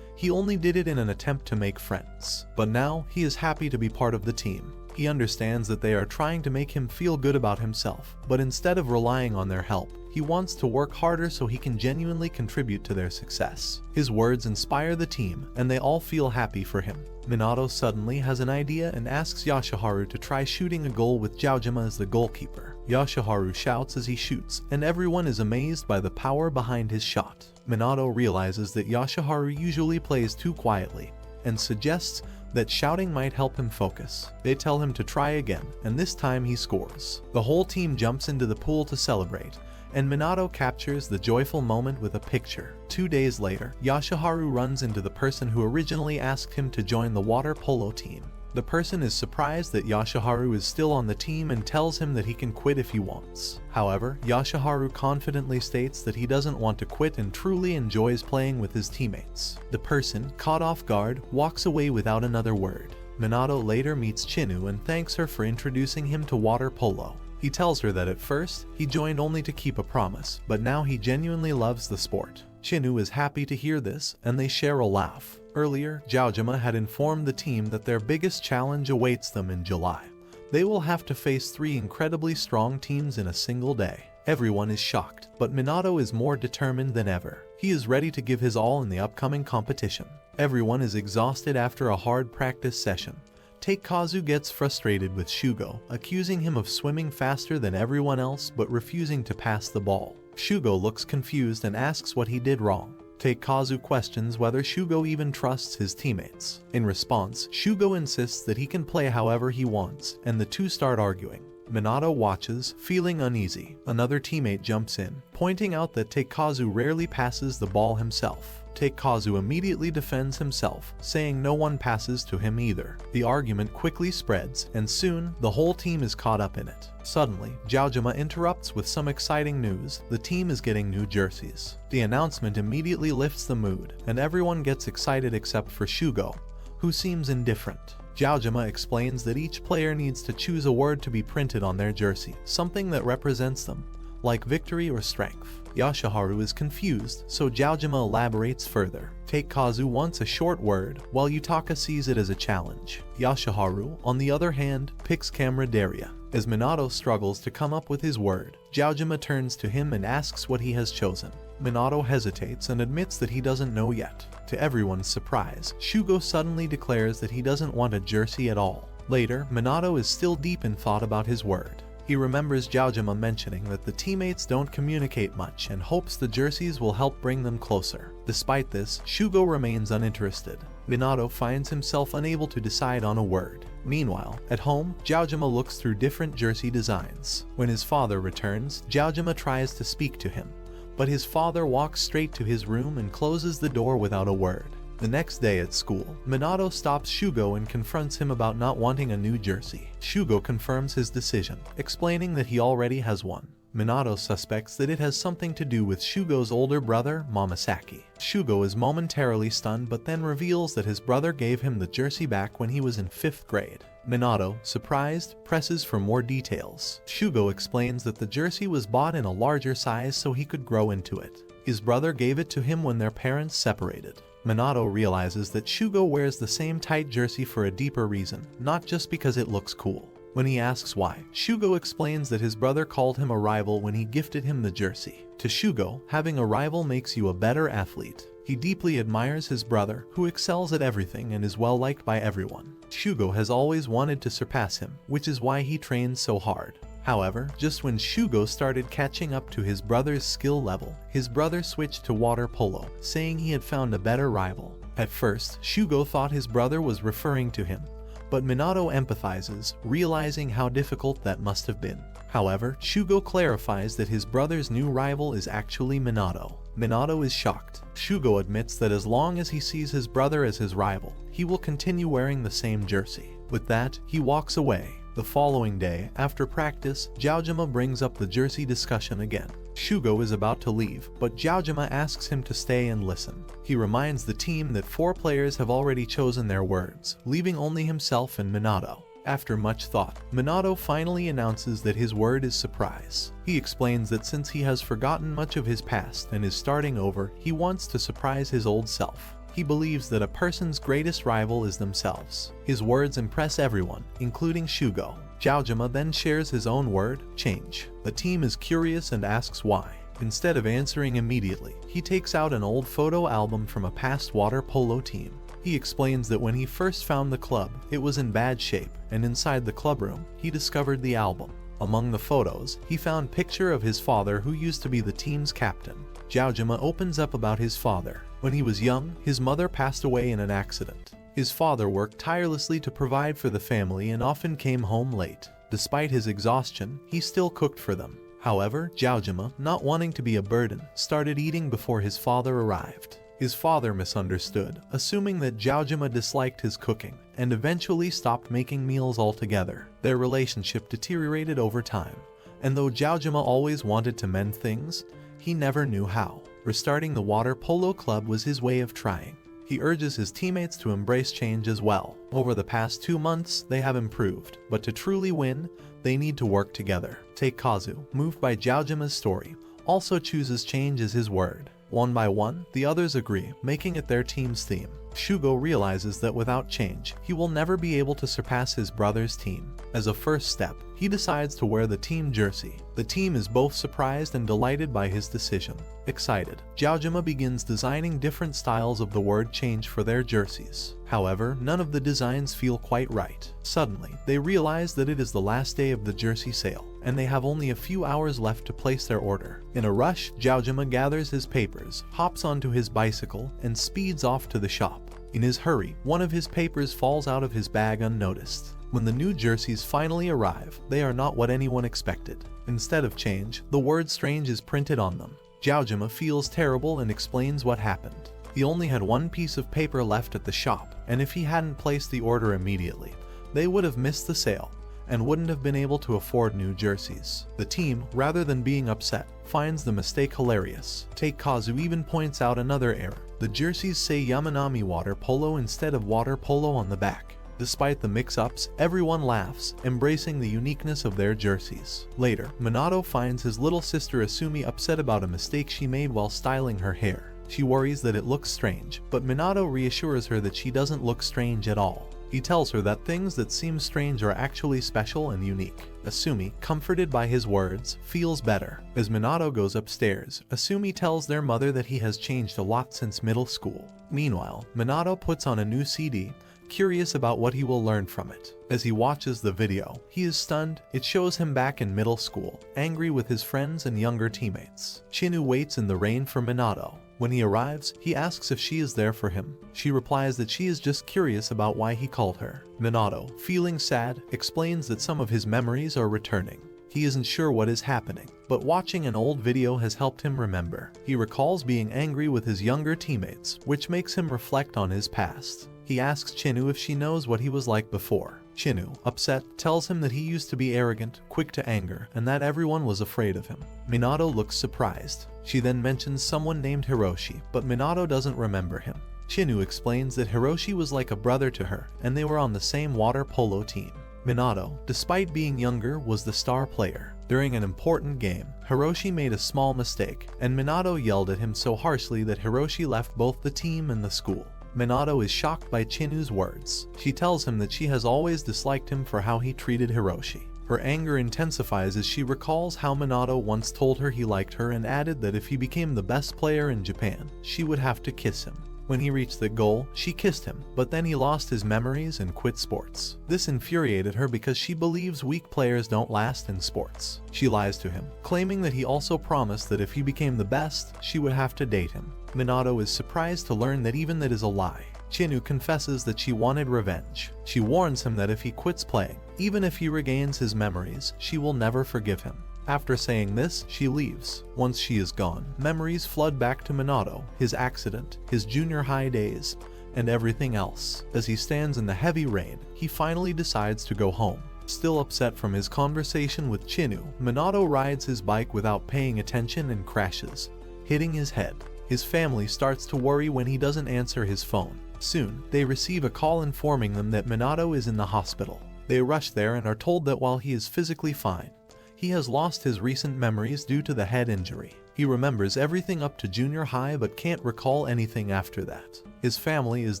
He only did it in an attempt to make friends. But now, he is happy to be part of the team. He understands that they are trying to make him feel good about himself, but instead of relying on their help, he wants to work harder so he can genuinely contribute to their success. His words inspire the team, and they all feel happy for him. Minato suddenly has an idea and asks Yashaharu to try shooting a goal with Jaojima as the goalkeeper. Yashaharu shouts as he shoots, and everyone is amazed by the power behind his shot. Minato realizes that Yashaharu usually plays too quietly, and suggests that shouting might help him focus. They tell him to try again, and this time he scores. The whole team jumps into the pool to celebrate, and Minato captures the joyful moment with a picture. 2 days later, Yashaharu runs into the person who originally asked him to join the water polo team. The person is surprised that Yashaharu is still on the team and tells him that he can quit if he wants. However, Yashaharu confidently states that he doesn't want to quit and truly enjoys playing with his teammates. The person, caught off guard, walks away without another word. Minato later meets Chinu and thanks her for introducing him to water polo. He tells her that at first, he joined only to keep a promise, but now he genuinely loves the sport. Chinu is happy to hear this, and they share a laugh. Earlier, Jaojima had informed the team that their biggest challenge awaits them in July. They will have to face 3 incredibly strong teams in a single day. Everyone is shocked, but Minato is more determined than ever. He is ready to give his all in the upcoming competition. Everyone is exhausted after a hard practice session. Taikazu gets frustrated with Shugo, accusing him of swimming faster than everyone else but refusing to pass the ball. Shugo looks confused and asks what he did wrong. Taikazu questions whether Shugo even trusts his teammates. In response, Shugo insists that he can play however he wants, and the two start arguing. Minato watches, feeling uneasy. Another teammate jumps in, pointing out that Taikazu rarely passes the ball himself. Taikazu immediately defends himself, saying no one passes to him either. The argument quickly spreads, and soon, the whole team is caught up in it. Suddenly, Jaojima interrupts with some exciting news. The team is getting new jerseys. The announcement immediately lifts the mood, and everyone gets excited except for Shugo, who seems indifferent. Jaojima explains that each player needs to choose a word to be printed on their jersey, something that represents them. like victory or strength. Yashaharu is confused, so Jiaojima elaborates further. Takekazu wants a short word, while Yutaka sees it as a challenge. Yashaharu, on the other hand, picks camaraderie. As Minato struggles to come up with his word, Jiaojima turns to him and asks what he has chosen. Minato hesitates and admits that he doesn't know yet. To everyone's surprise, Shugo suddenly declares that he doesn't want a jersey at all. Later, Minato is still deep in thought about his word. He remembers Jiaojima mentioning that the teammates don't communicate much and hopes the jerseys will help bring them closer. Despite this, Shugo remains uninterested. Minato finds himself unable to decide on a word. Meanwhile, at home, Jiaojima looks through different jersey designs. When his father returns, Jiaojima tries to speak to him, but his father walks straight to his room and closes the door without a word. The next day at school, Minato stops Shugo and confronts him about not wanting a new jersey. Shugo confirms his decision, explaining that he already has one. Minato suspects that it has something to do with Shugo's older brother, Momosaki. Shugo is momentarily stunned but then reveals that his brother gave him the jersey back when he was in 5th grade. Minato, surprised, presses for more details. Shugo explains that the jersey was bought in a larger size so he could grow into it. His brother gave it to him when their parents separated. Minato realizes that Shugo wears the same tight jersey for a deeper reason, not just because it looks cool. When he asks why, Shugo explains that his brother called him a rival when he gifted him the jersey. To Shugo, having a rival makes you a better athlete. He deeply admires his brother, who excels at everything and is well liked by everyone. Shugo has always wanted to surpass him, which is why he trains so hard. However, just when Shugo started catching up to his brother's skill level, his brother switched to water polo, saying he had found a better rival. At first, Shugo thought his brother was referring to him, but Minato empathizes, realizing how difficult that must have been. However, Shugo clarifies that his brother's new rival is actually Minato. Minato is shocked. Shugo admits that as long as he sees his brother as his rival, he will continue wearing the same jersey. With that, he walks away. The following day, after practice, Jiaojima brings up the jersey discussion again. Shugo is about to leave, but Jiaojima asks him to stay and listen. He reminds the team that 4 players have already chosen their words, leaving only himself and Minato. After much thought, Minato finally announces that his word is surprise. He explains that since he has forgotten much of his past and is starting over, he wants to surprise his old self. He believes that a person's greatest rival is themselves. His words impress everyone, including Shugo. Jiaojima then shares his own word, change. The team is curious and asks why. Instead of answering immediately, he takes out an old photo album from a past water polo team. He explains that when he first found the club, it was in bad shape, and inside the clubroom, he discovered the album. Among the photos, he found a picture of his father who used to be the team's captain. Jiaojima opens up about his father. When he was young, his mother passed away in an accident. His father worked tirelessly to provide for the family and often came home late. Despite his exhaustion, he still cooked for them. However, Jiaojima, not wanting to be a burden, started eating before his father arrived. His father misunderstood, assuming that Jiaojima disliked his cooking, and eventually stopped making meals altogether. Their relationship deteriorated over time, and though Jiaojima always wanted to mend things, he never knew how. Restarting the water polo club was his way of trying. He urges his teammates to embrace change as well. Over the past 2 months, they have improved, but to truly win, they need to work together. Takekazu, moved by Jiaojima's story, also chooses change as his word. One by one, the others agree, making it their team's theme. Shugo realizes that without change, he will never be able to surpass his brother's team. As a first step, he decides to wear the team jersey. The team is both surprised and delighted by his decision. Excited, Jiaojima begins designing different styles of the word change for their jerseys. However, none of the designs feel quite right. Suddenly, they realize that it is the last day of the jersey sale, and they have only a few hours left to place their order. In a rush, Jiaojima gathers his papers, hops onto his bicycle, and speeds off to the shop. In his hurry, one of his papers falls out of his bag unnoticed. When the new jerseys finally arrive, they are not what anyone expected. Instead of change, the word strange is printed on them. Jiaojima feels terrible and explains what happened. He only had one piece of paper left at the shop, and if he hadn't placed the order immediately, they would have missed the sale and wouldn't have been able to afford new jerseys. The team, rather than being upset, finds the mistake hilarious. Takekazu even points out another error. The jerseys say Yamanami Water Polo instead of Water Polo on the back. Despite the mix-ups, everyone laughs, embracing the uniqueness of their jerseys. Later, Minato finds his little sister Asumi upset about a mistake she made while styling her hair. She worries that it looks strange, but Minato reassures her that she doesn't look strange at all. He tells her that things that seem strange are actually special and unique. Asumi, comforted by his words, feels better. As Minato goes upstairs, Asumi tells their mother that he has changed a lot since middle school. Meanwhile, Minato puts on a new CD, curious about what he will learn from it. As he watches the video, he is stunned. It shows him back in middle school, angry with his friends and younger teammates. Chinu waits in the rain for Minato. When he arrives, he asks if she is there for him. She replies that she is just curious about why he called her. Minato, feeling sad, explains that some of his memories are returning. He isn't sure what is happening, but watching an old video has helped him remember. He recalls being angry with his younger teammates, which makes him reflect on his past. He asks Chinu if she knows what he was like before. Chinu, upset, tells him that he used to be arrogant, quick to anger, and that everyone was afraid of him. Minato looks surprised. She then mentions someone named Hiroshi, but Minato doesn't remember him. Chinu explains that Hiroshi was like a brother to her, and they were on the same water polo team. Minato, despite being younger, was the star player. During an important game, Hiroshi made a small mistake, and Minato yelled at him so harshly that Hiroshi left both the team and the school. Minato is shocked by Chinu's words. She tells him that she has always disliked him for how he treated Hiroshi. Her anger intensifies as she recalls how Minato once told her he liked her and added that if he became the best player in Japan, she would have to kiss him. When he reached the goal, she kissed him, but then he lost his memories and quit sports. This infuriated her because she believes weak players don't last in sports. She lies to him, claiming that he also promised that if he became the best, she would have to date him. Minato is surprised to learn that even that is a lie. Chinu confesses that she wanted revenge. She warns him that if he quits playing, even if he regains his memories, she will never forgive him. After saying this, she leaves. Once she is gone, memories flood back to Minato, his accident, his junior high days, and everything else. As he stands in the heavy rain, he finally decides to go home. Still upset from his conversation with Chinu, Minato rides his bike without paying attention and crashes, hitting his head. His family starts to worry when he doesn't answer his phone. Soon, they receive a call informing them that Minato is in the hospital. They rush there and are told that while he is physically fine, he has lost his recent memories due to the head injury. He remembers everything up to junior high but can't recall anything after that. His family is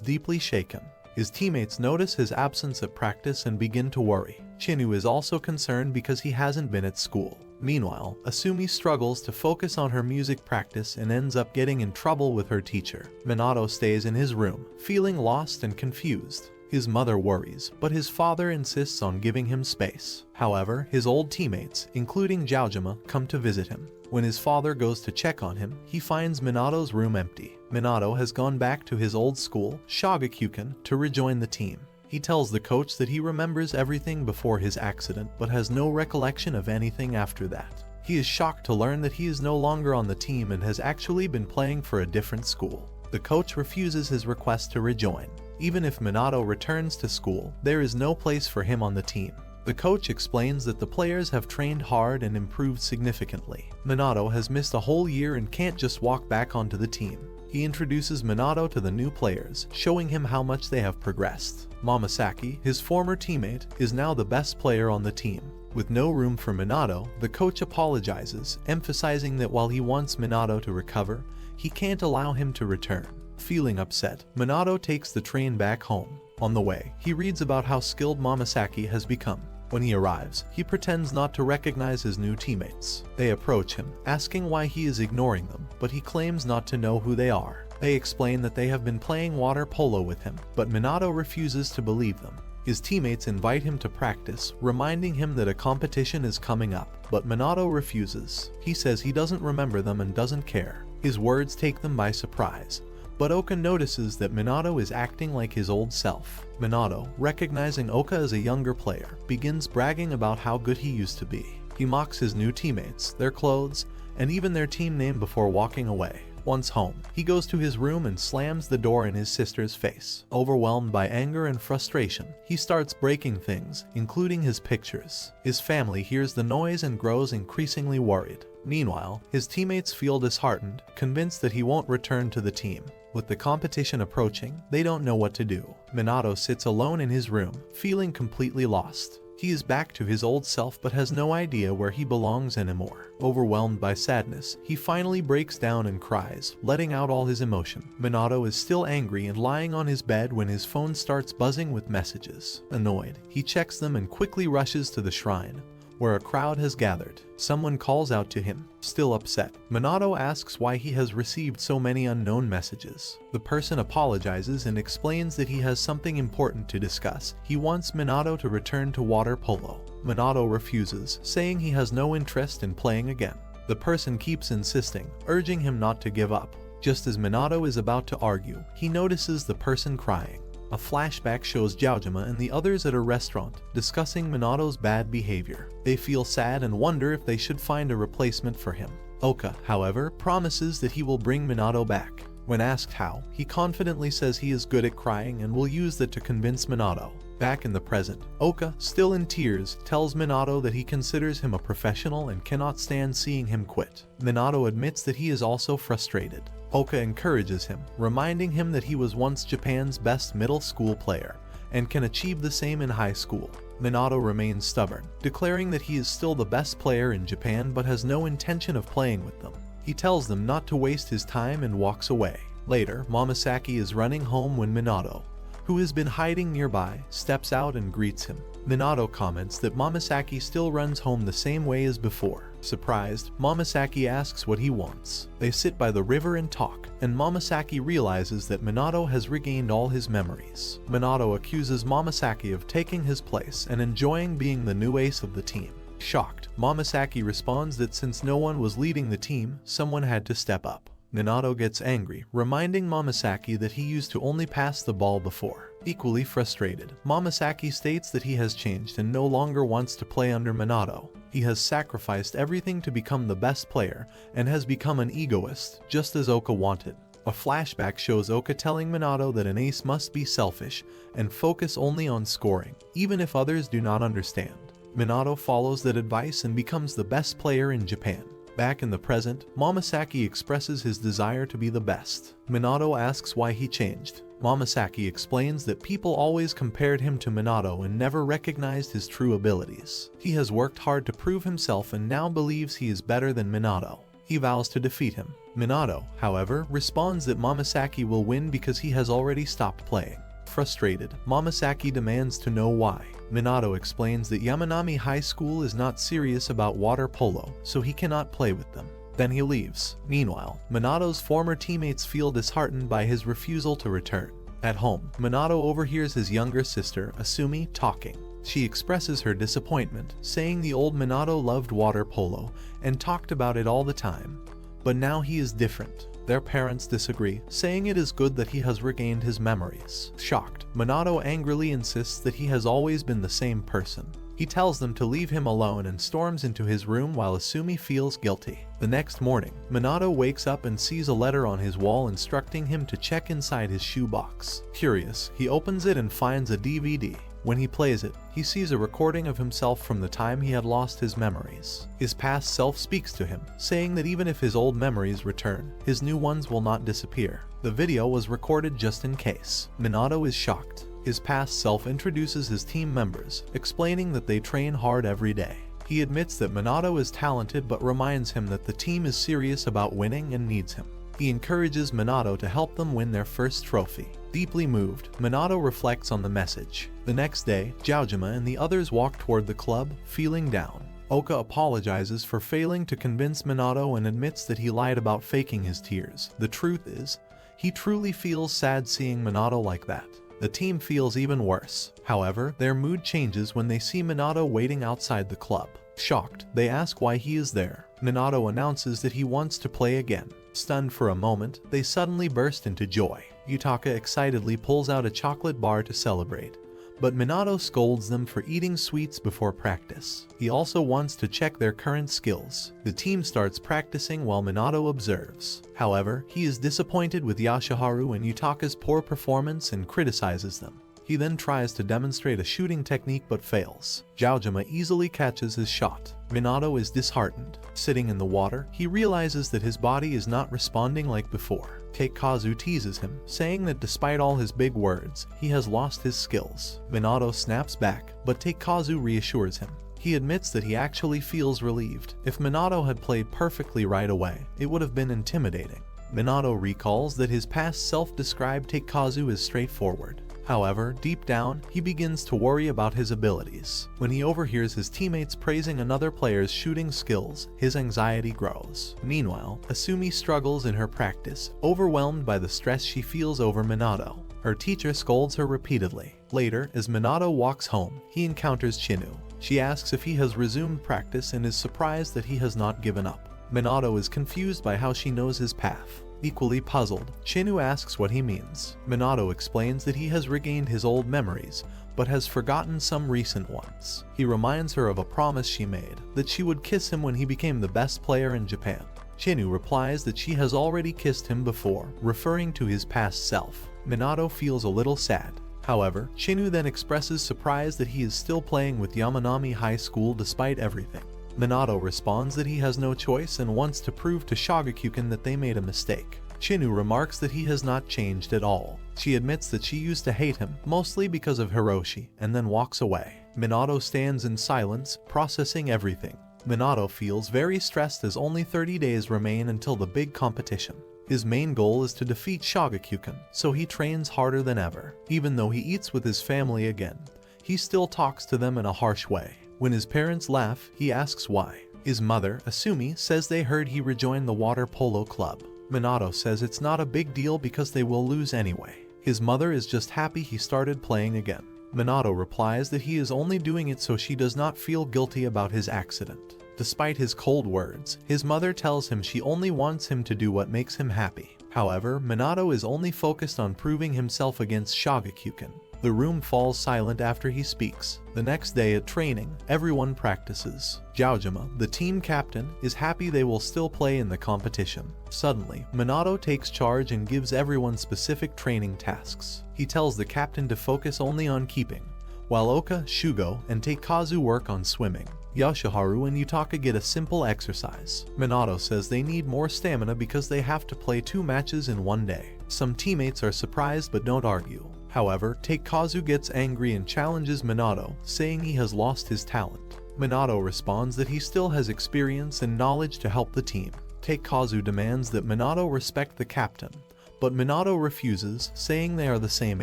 deeply shaken. His teammates notice his absence at practice and begin to worry. Chinu is also concerned because he hasn't been at school. Meanwhile, Asumi struggles to focus on her music practice and ends up getting in trouble with her teacher. Minato stays in his room, feeling lost and confused. His mother worries, but his father insists on giving him space. However, his old teammates, including Jaojima, come to visit him. When his father goes to check on him, he finds Minato's room empty. Minato has gone back to his old school, Shagakukan, to rejoin the team. He tells the coach that he remembers everything before his accident but has no recollection of anything after that. He is shocked to learn that he is no longer on the team and has actually been playing for a different school. The coach refuses his request to rejoin. Even if Minato returns to school, there is no place for him on the team. The coach explains that the players have trained hard and improved significantly. Minato has missed a whole year and can't just walk back onto the team. He introduces Minato to the new players, showing him how much they have progressed. Momosaki, his former teammate, is now the best player on the team. With no room for Minato, the coach apologizes, emphasizing that while he wants Minato to recover, he can't allow him to return. Feeling upset, Minato takes the train back home. On the way, he reads about how skilled Momosaki has become. When he arrives, he pretends not to recognize his new teammates. They approach him, asking why he is ignoring them, but he claims not to know who they are. They explain that they have been playing water polo with him, but Minato refuses to believe them. His teammates invite him to practice, reminding him that a competition is coming up, but Minato refuses. He says he doesn't remember them and doesn't care. His words take them by surprise. But Oka notices that Minato is acting like his old self. Minato, recognizing Oka as a younger player, begins bragging about how good he used to be. He mocks his new teammates, their clothes, and even their team name before walking away. Once home, he goes to his room and slams the door in his sister's face. Overwhelmed by anger and frustration, he starts breaking things, including his pictures. His family hears the noise and grows increasingly worried. Meanwhile, his teammates feel disheartened, convinced that he won't return to the team. With the competition approaching, they don't know what to do. Minato sits alone in his room, feeling completely lost. He is back to his old self but has no idea where he belongs anymore. Overwhelmed by sadness, he finally breaks down and cries, letting out all his emotion. Minato is still angry and lying on his bed when his phone starts buzzing with messages. Annoyed, he checks them and quickly rushes to the shrine, where a crowd has gathered. Someone calls out to him. Still upset, Minato asks why he has received so many unknown messages. The person apologizes and explains that he has something important to discuss. He wants Minato to return to water polo. Minato refuses, saying he has no interest in playing again. The person keeps insisting, urging him not to give up. Just as Minato is about to argue, he notices the person crying. A flashback shows Jiaojima and the others at a restaurant, discussing Minato's bad behavior. They feel sad and wonder if they should find a replacement for him. Oka, however, promises that he will bring Minato back. When asked how, he confidently says he is good at crying and will use that to convince Minato. Back in the present, Oka, still in tears, tells Minato that he considers him a professional and cannot stand seeing him quit. Minato admits that he is also frustrated. Oka encourages him, reminding him that he was once Japan's best middle school player and can achieve the same in high school. Minato remains stubborn, declaring that he is still the best player in Japan but has no intention of playing with them. He tells them not to waste his time and walks away. Later, Momosaki is running home when Minato, who has been hiding nearby, steps out and greets him. Minato comments that Momosaki still runs home the same way as before. Surprised, Momosaki asks what he wants. They sit by the river and talk, and Momosaki realizes that Minato has regained all his memories. Minato accuses Momosaki of taking his place and enjoying being the new ace of the team. Shocked, Momosaki responds that since no one was leading the team, someone had to step up. Minato gets angry, reminding Momosaki that he used to only pass the ball before. Equally frustrated, Momosaki states that he has changed and no longer wants to play under Minato. He has sacrificed everything to become the best player and has become an egoist, just as Oka wanted. A flashback shows Oka telling Minato that an ace must be selfish and focus only on scoring, even if others do not understand. Minato follows that advice and becomes the best player in Japan. Back in the present, Momosaki expresses his desire to be the best. Minato asks why he changed. Momosaki explains that people always compared him to Minato and never recognized his true abilities. He has worked hard to prove himself and now believes he is better than Minato. He vows to defeat him. Minato, however, responds that Momosaki will win because he has already stopped playing. Frustrated, Momosaki demands to know why. Minato explains that Yamanami High School is not serious about water polo, so he cannot play with them. Then he leaves. Meanwhile, Minato's former teammates feel disheartened by his refusal to return. At home, Minato overhears his younger sister, Asumi, talking. She expresses her disappointment, saying the old Minato loved water polo and talked about it all the time. But now he is different. Their parents disagree, saying it is good that he has regained his memories. Shocked, Minato angrily insists that he has always been the same person. He tells them to leave him alone and storms into his room while Asumi feels guilty. The next morning, Minato wakes up and sees a letter on his wall instructing him to check inside his shoebox. Curious, he opens it and finds a DVD. When he plays it, he sees a recording of himself from the time he had lost his memories. His past self speaks to him, saying that even if his old memories return, his new ones will not disappear. The video was recorded just in case. Minato is shocked. His past self introduces his team members, explaining that they train hard every day. He admits that Minato is talented but reminds him that the team is serious about winning and needs him. He encourages Minato to help them win their first trophy. Deeply moved, Minato reflects on the message. The next day, Jiaojima and the others walk toward the club, feeling down. Oka apologizes for failing to convince Minato and admits that he lied about faking his tears. The truth is, he truly feels sad seeing Minato like that. The team feels even worse. However, their mood changes when they see Minato waiting outside the club. Shocked, they ask why he is there. Minato announces that he wants to play again. Stunned for a moment, they suddenly burst into joy. Yutaka excitedly pulls out a chocolate bar to celebrate, but Minato scolds them for eating sweets before practice. He also wants to check their current skills. The team starts practicing while Minato observes. However, he is disappointed with Yashiharu and Yutaka's poor performance and criticizes them. He then tries to demonstrate a shooting technique but fails. Jiaojima easily catches his shot. Minato is disheartened. Sitting in the water, he realizes that his body is not responding like before. Takekazu teases him, saying that despite all his big words, he has lost his skills. Minato snaps back, but Takekazu reassures him. He admits that he actually feels relieved. If Minato had played perfectly right away, it would have been intimidating. Minato recalls that his past self described Takekazu as straightforward. However, deep down, he begins to worry about his abilities. When he overhears his teammates praising another player's shooting skills, his anxiety grows. Meanwhile, Asumi struggles in her practice, overwhelmed by the stress she feels over Minato. Her teacher scolds her repeatedly. Later, as Minato walks home, he encounters Chinu. She asks if he has resumed practice and is surprised that he has not given up. Minato is confused by how she knows his path. Equally puzzled, Chinu asks what he means. Minato explains that he has regained his old memories, but has forgotten some recent ones. He reminds her of a promise she made, that she would kiss him when he became the best player in Japan. Chinu replies that she has already kissed him before, referring to his past self. Minato feels a little sad. However, Chinu then expresses surprise that he is still playing with Yamanami High School despite everything. Minato responds that he has no choice and wants to prove to Shogakukan that they made a mistake. Chinu remarks that he has not changed at all. She admits that she used to hate him, mostly because of Hiroshi, and then walks away. Minato stands in silence, processing everything. Minato feels very stressed as only 30 days remain until the big competition. His main goal is to defeat Shogakukan, so he trains harder than ever. Even though he eats with his family again, he still talks to them in a harsh way. When his parents laugh, he asks why. His mother, Asumi, says they heard he rejoined the Waterpolo club. Minato says it's not a big deal because they will lose anyway. His mother is just happy he started playing again. Minato replies that he is only doing it so she does not feel guilty about his accident. Despite his cold words, his mother tells him she only wants him to do what makes him happy. However, Minato is only focused on proving himself against Shogakukan. The room falls silent after he speaks. The next day at training, everyone practices. Jiaojima, the team captain, is happy they will still play in the competition. Suddenly, Minato takes charge and gives everyone specific training tasks. He tells the captain to focus only on keeping, while Oka, Shugo, and Takekazu work on swimming. Yoshiharu and Yutaka get a simple exercise. Minato says they need more stamina because they have to play 2 matches in one day. Some teammates are surprised but don't argue. However, Takekazu gets angry and challenges Minato, saying he has lost his talent. Minato responds that he still has experience and knowledge to help the team. Takekazu demands that Minato respect the captain, but Minato refuses, saying they are the same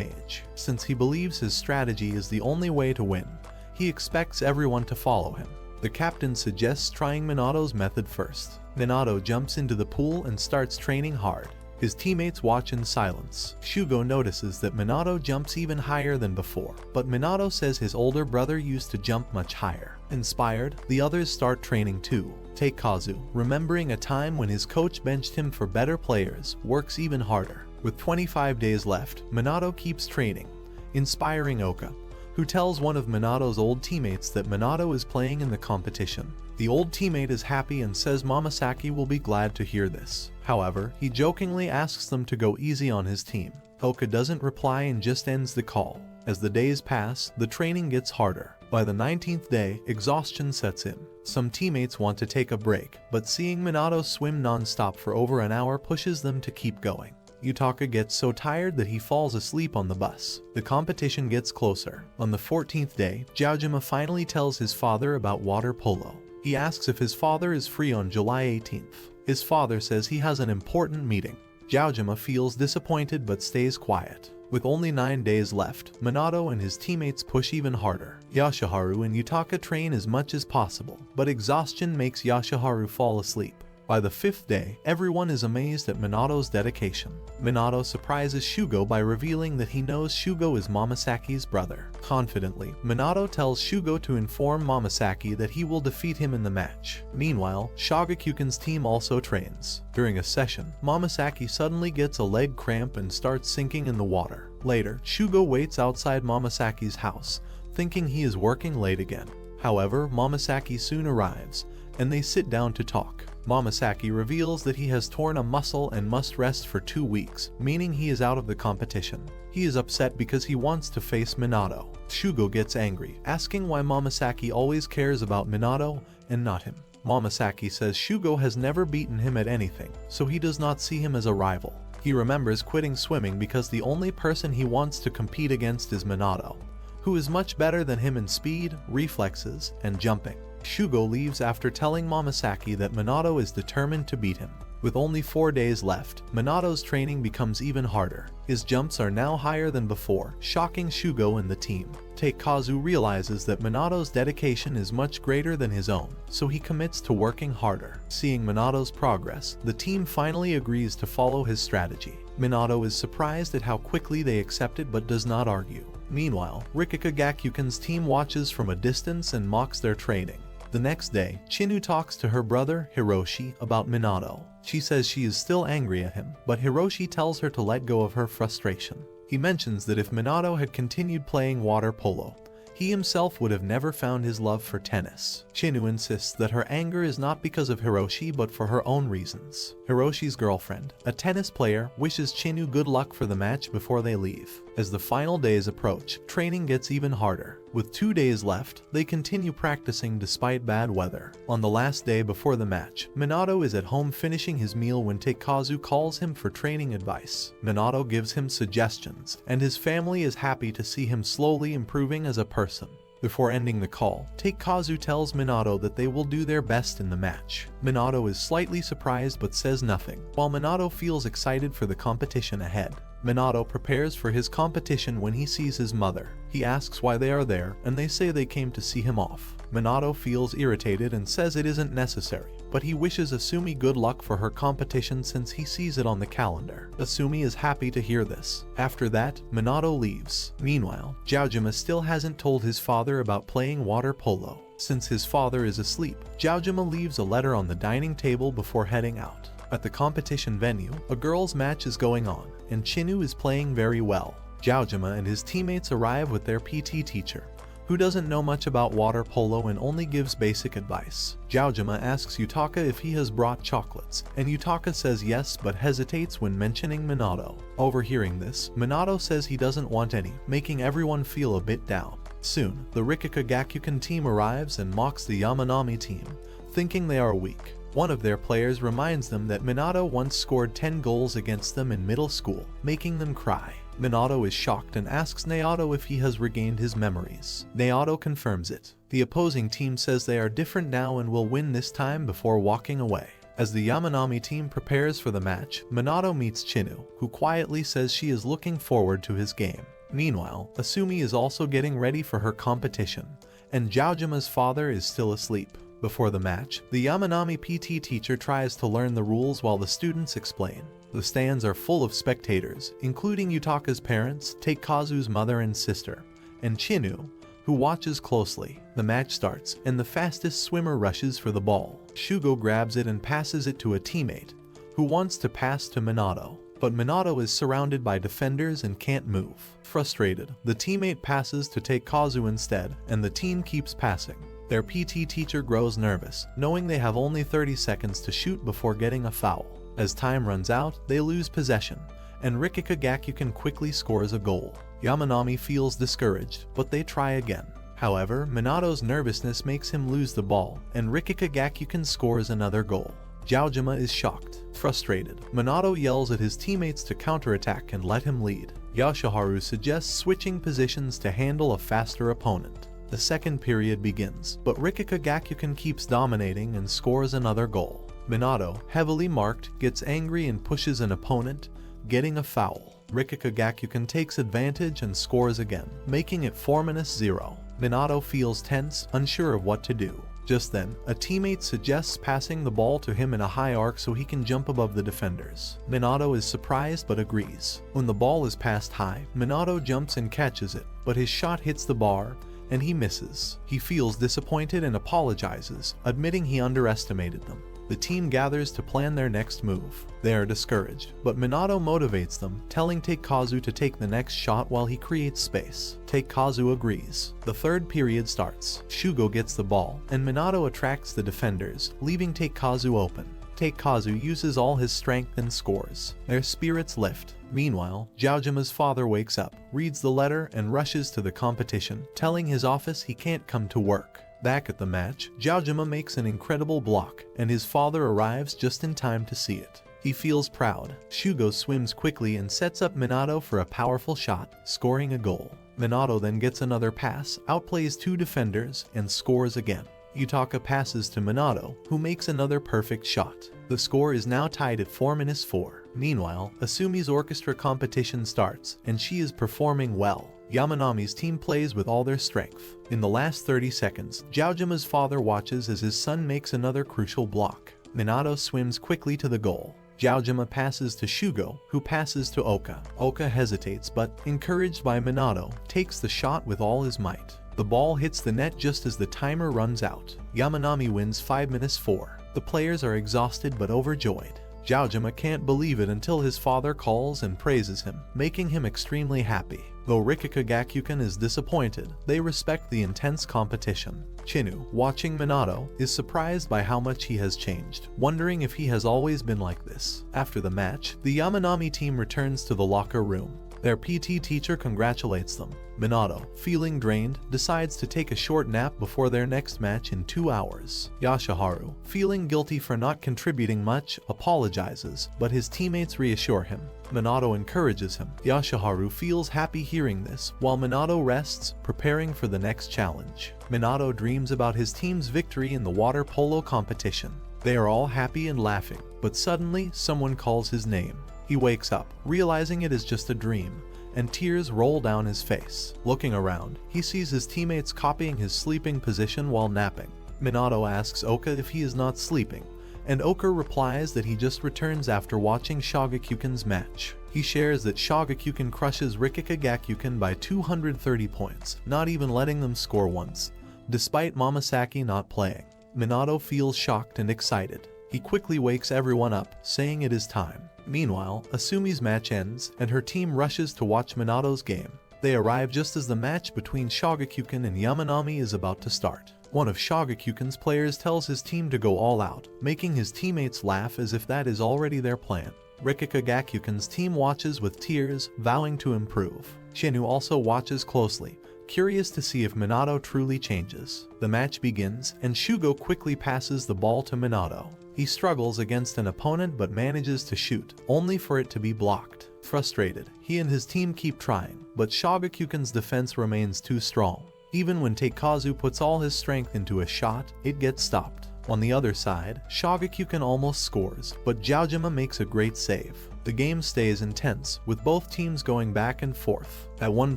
age. Since he believes his strategy is the only way to win, he expects everyone to follow him. The captain suggests trying Minato's method first. Minato jumps into the pool and starts training hard. His teammates watch in silence. Shugo notices that Minato jumps even higher than before, but Minato says his older brother used to jump much higher. Inspired, the others start training too. Takekazu, remembering a time when his coach benched him for better players, works even harder. With 25 days left, Minato keeps training, inspiring Oka, who tells one of Minato's old teammates that Minato is playing in the competition. The old teammate is happy and says Momosaki will be glad to hear this. However, he jokingly asks them to go easy on his team. Oka doesn't reply and just ends the call. As the days pass, the training gets harder. By the 19th day, exhaustion sets in. Some teammates want to take a break, but seeing Minato swim non-stop for over an hour pushes them to keep going. Yutaka gets so tired that he falls asleep on the bus. The competition gets closer. On the 14th day, Jiaojima finally tells his father about water polo. He asks if his father is free on July 18th. His father says he has an important meeting. Jiaojima feels disappointed but stays quiet. With only 9 days left, Minato and his teammates push even harder. Yoshiharu and Yutaka train as much as possible, but exhaustion makes Yoshiharu fall asleep. By the 5th day, everyone is amazed at Minato's dedication. Minato surprises Shugo by revealing that he knows Shugo is Momosaki's brother. Confidently, Minato tells Shugo to inform Momosaki that he will defeat him in the match. Meanwhile, Shogakukan's team also trains. During a session, Momosaki suddenly gets a leg cramp and starts sinking in the water. Later, Shugo waits outside Momosaki's house, thinking he is working late again. However, Momosaki soon arrives, and they sit down to talk. Momosaki reveals that he has torn a muscle and must rest for 2 weeks, meaning he is out of the competition. He is upset because he wants to face Minato. Shugo gets angry, asking why Momosaki always cares about Minato and not him. Momosaki says Shugo has never beaten him at anything, so he does not see him as a rival. He remembers quitting swimming because the only person he wants to compete against is Minato, who is much better than him in speed, reflexes, and jumping. Shugo leaves after telling Momosaki that Minato is determined to beat him. With only 4 days left, Minato's training becomes even harder. His jumps are now higher than before, shocking Shugo and the team. Taikazu realizes that Minato's dedication is much greater than his own, so he commits to working harder. Seeing Minato's progress, the team finally agrees to follow his strategy. Minato is surprised at how quickly they accept it but does not argue. Meanwhile, Rikika Gakuken's team watches from a distance and mocks their training. The next day, Chinu talks to her brother, Hiroshi, about Minato. She says she is still angry at him, but Hiroshi tells her to let go of her frustration. He mentions that if Minato had continued playing water polo, he himself would have never found his love for tennis. Chinu insists that her anger is not because of Hiroshi but for her own reasons. Hiroshi's girlfriend, a tennis player, wishes Chinu good luck for the match before they leave. As the final days approach, training gets even harder. With 2 days left, they continue practicing despite bad weather. On the last day before the match, Minato is at home finishing his meal when Taikazu calls him for training advice. Minato gives him suggestions, and his family is happy to see him slowly improving as a person. Before ending the call, Taikazu tells Minato that they will do their best in the match. Minato is slightly surprised but says nothing, while Minato feels excited for the competition ahead. Minato prepares for his competition when he sees his mother. He asks why they are there, and they say they came to see him off. Minato feels irritated and says it isn't necessary, but he wishes Asumi good luck for her competition since he sees it on the calendar. Asumi is happy to hear this. After that, Minato leaves. Meanwhile, Jiaojima still hasn't told his father about playing water polo. Since his father is asleep, Jiaojima leaves a letter on the dining table before heading out. At the competition venue, a girls' match is going on, and Chinu is playing very well. Jiaojima and his teammates arrive with their PT teacher, who doesn't know much about water polo and only gives basic advice. Jiaojima asks Yutaka if he has brought chocolates, and Yutaka says yes but hesitates when mentioning Minato. Overhearing this, Minato says he doesn't want any, making everyone feel a bit down. Soon, the Rikika Gakuken team arrives and mocks the Yamanami team, thinking they are weak. One of their players reminds them that Minato once scored 10 goals against them in middle school, making them cry. Minato is shocked and asks Naoto if he has regained his memories. Naoto confirms it. The opposing team says they are different now and will win this time before walking away. As the Yamanami team prepares for the match, Minato meets Chinu, who quietly says she is looking forward to his game. Meanwhile, Asumi is also getting ready for her competition, and Jiaojima's father is still asleep. Before the match, the Yamanami PT teacher tries to learn the rules while the students explain. The stands are full of spectators, including Yutaka's parents, Taikazu's mother and sister, and Chinu, who watches closely. The match starts, and the fastest swimmer rushes for the ball. Shugo grabs it and passes it to a teammate, who wants to pass to Minato. But Minato is surrounded by defenders and can't move. Frustrated, the teammate passes to Taikazu instead, and the team keeps passing. Their PT teacher grows nervous, knowing they have only 30 seconds to shoot before getting a foul. As time runs out, they lose possession, and Rikika Gakuken quickly scores a goal. Yamanami feels discouraged, but they try again. However, Minato's nervousness makes him lose the ball, and Rikika Gakuken scores another goal. Jiaojima is shocked. Frustrated, Minato yells at his teammates to counterattack and let him lead. Yoshiharu suggests switching positions to handle a faster opponent. The second period begins, but Rikika Gakuken keeps dominating and scores another goal. Minato, heavily marked, gets angry and pushes an opponent, getting a foul. Rikika Gakuken takes advantage and scores again, making it 4-0. Minato feels tense, unsure of what to do. Just then, a teammate suggests passing the ball to him in a high arc so he can jump above the defenders. Minato is surprised but agrees. When the ball is passed high, Minato jumps and catches it, but his shot hits the bar, and he misses. He feels disappointed and apologizes, admitting he underestimated them. The team gathers to plan their next move. They are discouraged, but Minato motivates them, telling Taikazu to take the next shot while he creates space. Taikazu agrees. The third period starts. Shugo gets the ball, and Minato attracts the defenders, leaving Taikazu open. Taikazu uses all his strength and scores. Their spirits lift. Meanwhile, Jiaojima's father wakes up, reads the letter, and rushes to the competition, telling his office he can't come to work. Back at the match, Jiaojima makes an incredible block, and his father arrives just in time to see it. He feels proud. Shugo swims quickly and sets up Minato for a powerful shot, scoring a goal. Minato then gets another pass, outplays two defenders, and scores again. Yutaka passes to Minato, who makes another perfect shot. The score is now tied at 4-4. Meanwhile, Asumi's orchestra competition starts, and she is performing well. Yamanami's team plays with all their strength. In the last 30 seconds, Jiaojima's father watches as his son makes another crucial block. Minato swims quickly to the goal. Jiaojima passes to Shugo, who passes to Oka. Oka hesitates but, encouraged by Minato, takes the shot with all his might. The ball hits the net just as the timer runs out. Yamanami wins 5-4. The players are exhausted but overjoyed. Jiaojima can't believe it until his father calls and praises him, making him extremely happy. Though Rikika Gakukan is disappointed, they respect the intense competition. Chinu, watching Minato, is surprised by how much he has changed, wondering if he has always been like this. After the match, the Yamanami team returns to the locker room. Their PT teacher congratulates them. Minato, feeling drained, decides to take a short nap before their next match in 2 hours. Yashaharu, feeling guilty for not contributing much, apologizes, but his teammates reassure him. Minato encourages him. Yashaharu feels happy hearing this, while Minato rests, preparing for the next challenge. Minato dreams about his team's victory in the water polo competition. They are all happy and laughing, but suddenly someone calls his name. He wakes up, realizing it is just a dream, and tears roll down his face. Looking around, he sees his teammates copying his sleeping position while napping. Minato asks Oka if he is not sleeping, and Oka replies that he just returns after watching Shagakukan's match. He shares that Shagakukan crushes Rikika Gakukan by 230 points, not even letting them score once, despite Momosaki not playing. Minato feels shocked and excited. He quickly wakes everyone up, saying it is time. Meanwhile, Asumi's match ends, and her team rushes to watch Minato's game. They arrive just as the match between Shagakukan and Yamanami is about to start. One of Shagakukan's players tells his team to go all out, making his teammates laugh as if that is already their plan. Rikika Gakukan's team watches with tears, vowing to improve. Chinu also watches closely, curious to see if Minato truly changes. The match begins, and Shugo quickly passes the ball to Minato. He struggles against an opponent but manages to shoot, only for it to be blocked. Frustrated, he and his team keep trying, but Shagakukan's defense remains too strong. Even when Teikazu puts all his strength into a shot, it gets stopped. On the other side, Shagakukan almost scores, but Jiaojima makes a great save. The game stays intense, with both teams going back and forth. At one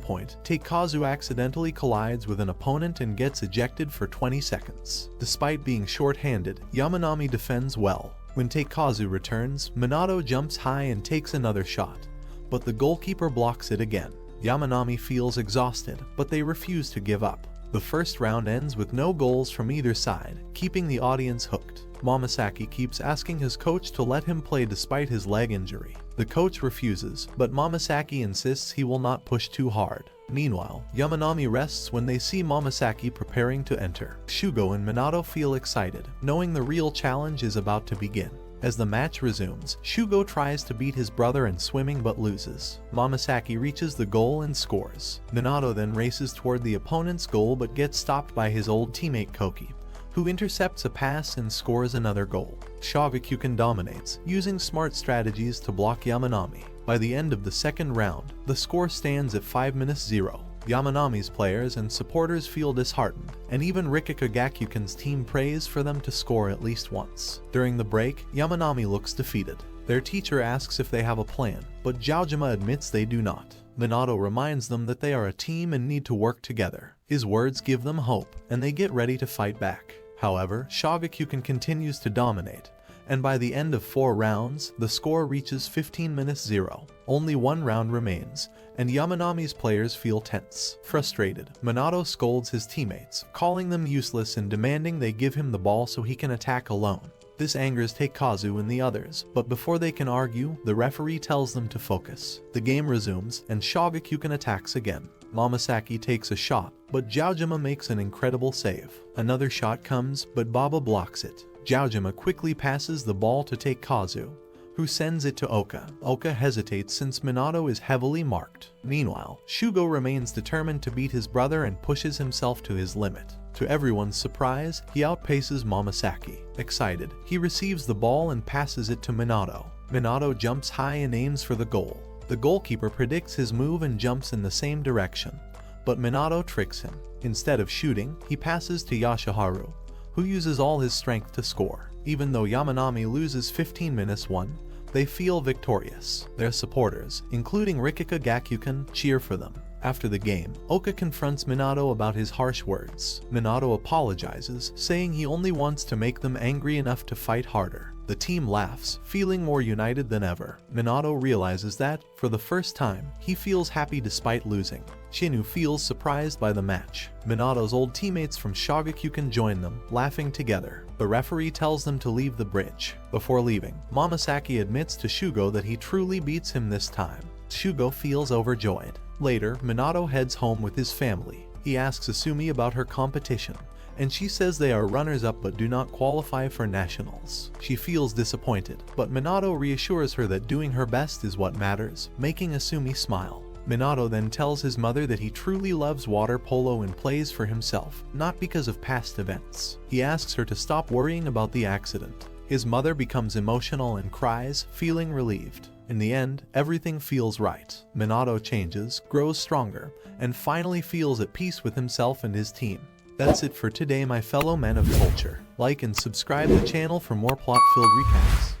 point, Teikazu accidentally collides with an opponent and gets ejected for 20 seconds. Despite being short-handed, Yamanami defends well. When Teikazu returns, Minato jumps high and takes another shot, but the goalkeeper blocks it again. Yamanami feels exhausted, but they refuse to give up. The first round ends with no goals from either side, keeping the audience hooked. Momosaki keeps asking his coach to let him play despite his leg injury. The coach refuses, but Momosaki insists he will not push too hard. Meanwhile, Yamanami rests when they see Momosaki preparing to enter. Shugo and Minato feel excited, knowing the real challenge is about to begin. As the match resumes, Shugo tries to beat his brother in swimming but loses. Momosaki reaches the goal and scores. Minato then races toward the opponent's goal but gets stopped by his old teammate Koki, who intercepts a pass and scores another goal. Shagakukan dominates, using smart strategies to block Yamanami. By the end of the second round, the score stands at 5-0. Yamanami's players and supporters feel disheartened, and even Rikika Gakukan's team prays for them to score at least once. During the break, Yamanami looks defeated. Their teacher asks if they have a plan, but Jiaojima admits they do not. Minato reminds them that they are a team and need to work together. His words give them hope, and they get ready to fight back. However, Shagakukan continues to dominate, and by the end of 4 rounds, the score reaches 15-0. Only one round remains, and Yamanami's players feel tense. Frustrated, Minato scolds his teammates, calling them useless and demanding they give him the ball so he can attack alone. This angers Teikazu and the others, but before they can argue, the referee tells them to focus. The game resumes, and Shagakukan attacks again. Momosaki takes a shot, but Jiaojima makes an incredible save. Another shot comes, but Baba blocks it. Jiaojima quickly passes the ball to Teikazu, who sends it to Oka. Oka hesitates since Minato is heavily marked. Meanwhile, Shugo remains determined to beat his brother and pushes himself to his limit. To everyone's surprise, he outpaces Momosaki. Excited, he receives the ball and passes it to Minato. Minato jumps high and aims for the goal. The goalkeeper predicts his move and jumps in the same direction, but Minato tricks him. Instead of shooting, he passes to Yashiharu, who uses all his strength to score. Even though Yamanami loses 15-1, they feel victorious. Their supporters, including Rikika Gakukan, cheer for them. After the game, Oka confronts Minato about his harsh words. Minato apologizes, saying he only wants to make them angry enough to fight harder. The team laughs, feeling more united than ever. Minato realizes that, for the first time, he feels happy despite losing. Shinu feels surprised by the match. Minato's old teammates from Shagakukan join them, laughing together. The referee tells them to leave the bridge. Before leaving, Momosaki admits to Shugo that he truly beats him this time. Shugo feels overjoyed. Later, Minato heads home with his family. He asks Asumi about her competition, and she says they are runners-up but do not qualify for nationals. She feels disappointed, but Minato reassures her that doing her best is what matters, making Asumi smile. Minato then tells his mother that he truly loves water polo and plays for himself, not because of past events. He asks her to stop worrying about the accident. His mother becomes emotional and cries, feeling relieved. In the end, everything feels right. Minato changes, grows stronger, and finally feels at peace with himself and his team. That's it for today, my fellow men of culture. Like and subscribe the channel for more plot-filled recaps.